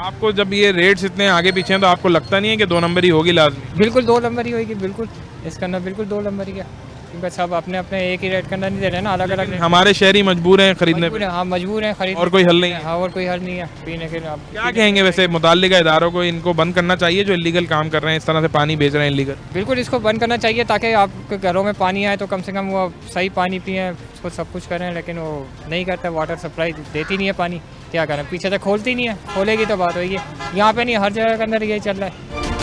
आपको जब ये रेट्स इतने आगे पीछे हैं तो आपको लगता नहीं है कि 2 नंबर ही होगी लाजमी? बिल्कुल 2 नंबर ही होगी, बिल्कुल इसके अंदर बिल्कुल 2 नंबर ही है, क्योंकि सब अपने अपने एक ही रेट के अंदर नहीं दे रहे हैं ना, अलग अलग। हमारे शहरी मजबूर हैं खरीदने पे। हाँ मजबूर हैं खरीदने, और कोई हल नहीं है? हाँ और कोई हल नहीं है पीने के लिए। आप क्या कहेंगे वैसे मुताल्लिका इदारों को, इनको बंद करना चाहिए जो इलीगल काम कर रहे हैं, इस तरह से पानी बेच रहे हैं इलीगल? बिल्कुल इसको बंद करना चाहिए ताकि आपके घरों में पानी आए तो कम से कम वो सही पानी पिएँ, उसको सब कुछ करें, लेकिन वो नहीं करते। वाटर सप्लाई देती नहीं है पानी, क्या करें, पीछे से खोलती नहीं है, खोलेगी तो बात होगी। यहाँ पे नहीं, हर जगह के अंदर यही चल रहा है।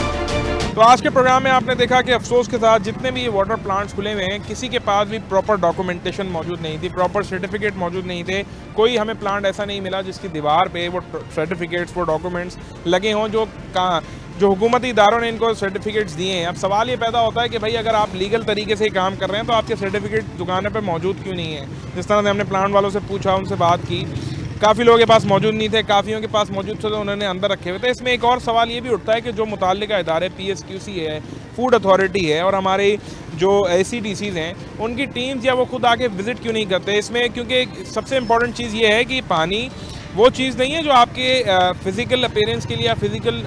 तो आज के प्रोग्राम में आपने देखा कि अफसोस के साथ जितने भी ये वाटर प्लांट्स खुले हुए हैं, किसी के पास भी प्रॉपर डॉक्यूमेंटेशन मौजूद नहीं थी, प्रॉपर सर्टिफिकेट मौजूद नहीं थे। कोई हमें प्लांट ऐसा नहीं मिला जिसकी दीवार पे वो सर्टिफिकेट्स, वो डॉक्यूमेंट्स लगे हों जो हुकूमती इदारों ने इनको सर्टिफिकेट्स दिए हैं। अब सवाल ये पैदा होता है कि भाई अगर आप लीगल तरीके से काम कर रहे हैं तो आपके सर्टिफिकेट दुकानों पर मौजूद क्यों नहीं है? जिस तरह से हमने प्लांट वालों से पूछा, उनसे बात की, काफ़ी लोगों के पास मौजूद नहीं थे, काफ़ियों के पास मौजूद थे तो उन्होंने अंदर रखे हुए थे। इसमें एक और सवाल ये भी उठता है कि जो मुताल्लिका इदारे PSQC है, फूड अथॉरिटी है और हमारे जो ACDCs हैं, उनकी टीम्स या वो खुद आके विज़िट क्यों नहीं करते इसमें? क्योंकि सबसे इम्पॉर्टेंट चीज़ ये है कि पानी वो चीज़ नहीं है जो आपके फ़िज़िकल अपीयरेंस के लिए या फिज़िकल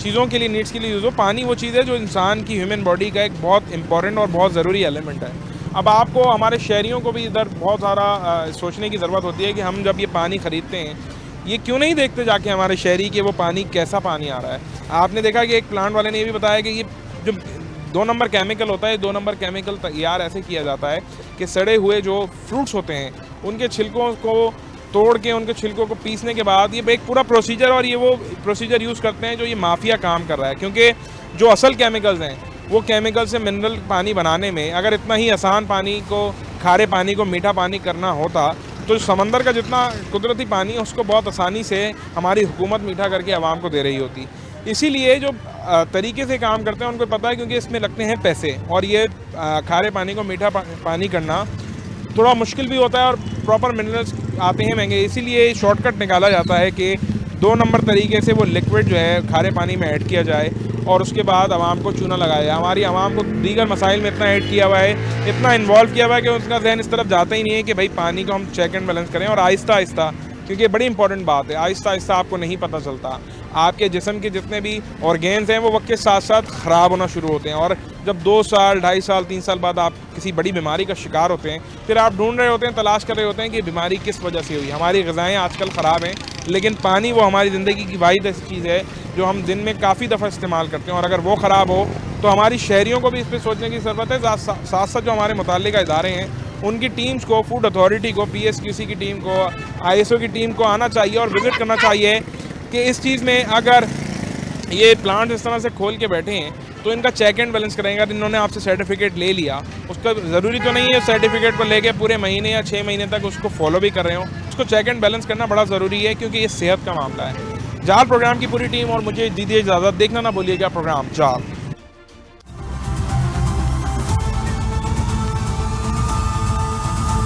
चीज़ों के लिए, नीड्स के लिए यूज़ हो। पानी वो चीज़ है जो इंसान की ह्यूमन बॉडी का एक बहुत इंपॉर्टेंट और बहुत ज़रूरी एलिमेंट है। अब आपको, हमारे शहरियों को भी इधर बहुत सारा सोचने की ज़रूरत होती है कि हम जब ये पानी ख़रीदते हैं, ये क्यों नहीं देखते जाके हमारे शहरी कि वो पानी कैसा पानी आ रहा है। आपने देखा कि एक प्लांट वाले ने ये भी बताया कि ये जो 2 नंबर केमिकल होता है, 2 नंबर केमिकल तैयार ऐसे किया जाता है कि सड़े हुए जो फ्रूट्स होते हैं उनके छिलकों को तोड़ के, उनके छिलकों को पीसने के बाद ये एक पूरा प्रोसीजर, और ये वो प्रोसीजर यूज़ करते हैं जो ये माफिया काम कर रहा है। क्योंकि जो असल केमिकल्स हैं वो केमिकल से मिनरल पानी बनाने में, अगर इतना ही आसान पानी को, खारे पानी को मीठा पानी करना होता तो समंदर का जितना कुदरती पानी है उसको बहुत आसानी से हमारी हुकूमत मीठा करके आवाम को दे रही होती। इसीलिए जो तरीके से काम करते हैं उनको पता है, क्योंकि इसमें लगते हैं पैसे, और ये खारे पानी को मीठा पानी करना थोड़ा मुश्किल भी होता है और प्रॉपर मिनरल्स आते हैं महंगे। इसीलिए शॉर्टकट निकाला जाता है कि 2 नंबर तरीके से वो लिक्विड जो है खारे पानी में ऐड किया जाए और उसके बाद आवाम को चूना लगाया जाए। हमारी आवाम को दीगर मसाइल में इतना ऐड किया हुआ है, इतना इन्वॉल्व किया हुआ है कि उसका जहन इस तरफ जाता ही नहीं है कि भाई पानी को हम चेक एंड बैलेंस करें। और आहिस्ता आहिस्ता, क्योंकि ये बड़ी इंपॉर्टेंट बात है, आहिस्ता आहिस्ता आपको नहीं पता चलता, आपके जिस्म के जितने भी ऑर्गेन्स हैं वो वक्त के साथ साथ ख़राब होना शुरू होते हैं। और जब 2 साल, 2.5 साल, 3 साल बाद आप किसी बड़ी बीमारी का शिकार होते हैं, फिर आप ढूंढ रहे होते हैं, तलाश कर रहे होते हैं कि बीमारी किस वजह से हुई। हमारी ग़िज़ाएँ आजकल ख़राब हैं, लेकिन पानी वो हमारी ज़िंदगी की वाहिद ऐसी चीज़ है जो हम दिन में काफ़ी दफ़ा इस्तेमाल करते हैं, और अगर वो ख़राब हो तो हमारी शहरियों को भी इस पर सोचने की ज़रूरत है। साथ साथ जो हमारे मुताल्लिक़ इदारे हैं उनकी टीम्स को, फूड अथॉरिटी को, PSQC की टीम को, ISO की टीम को आना चाहिए और विज़िट करना चाहिए कि इस चीज़ में अगर ये प्लांट इस तरह से खोल के बैठे हैं तो इनका चेक एंड बैलेंस करेंगे। अगर इन्होंने आपसे सर्टिफिकेट ले लिया, उसका ज़रूरी तो नहीं है सर्टिफिकेट को लेके पूरे महीने या 6 महीने तक उसको फॉलो भी कर रहे हो, उसको चेक एंड बैलेंस करना बड़ा ज़रूरी है, क्योंकि ये सेहत का मामला है। जाल प्रोग्राम की पूरी टीम और मुझे दीजिए इजाज़त। देखना ना भूलिएगा प्रोग्राम जाल।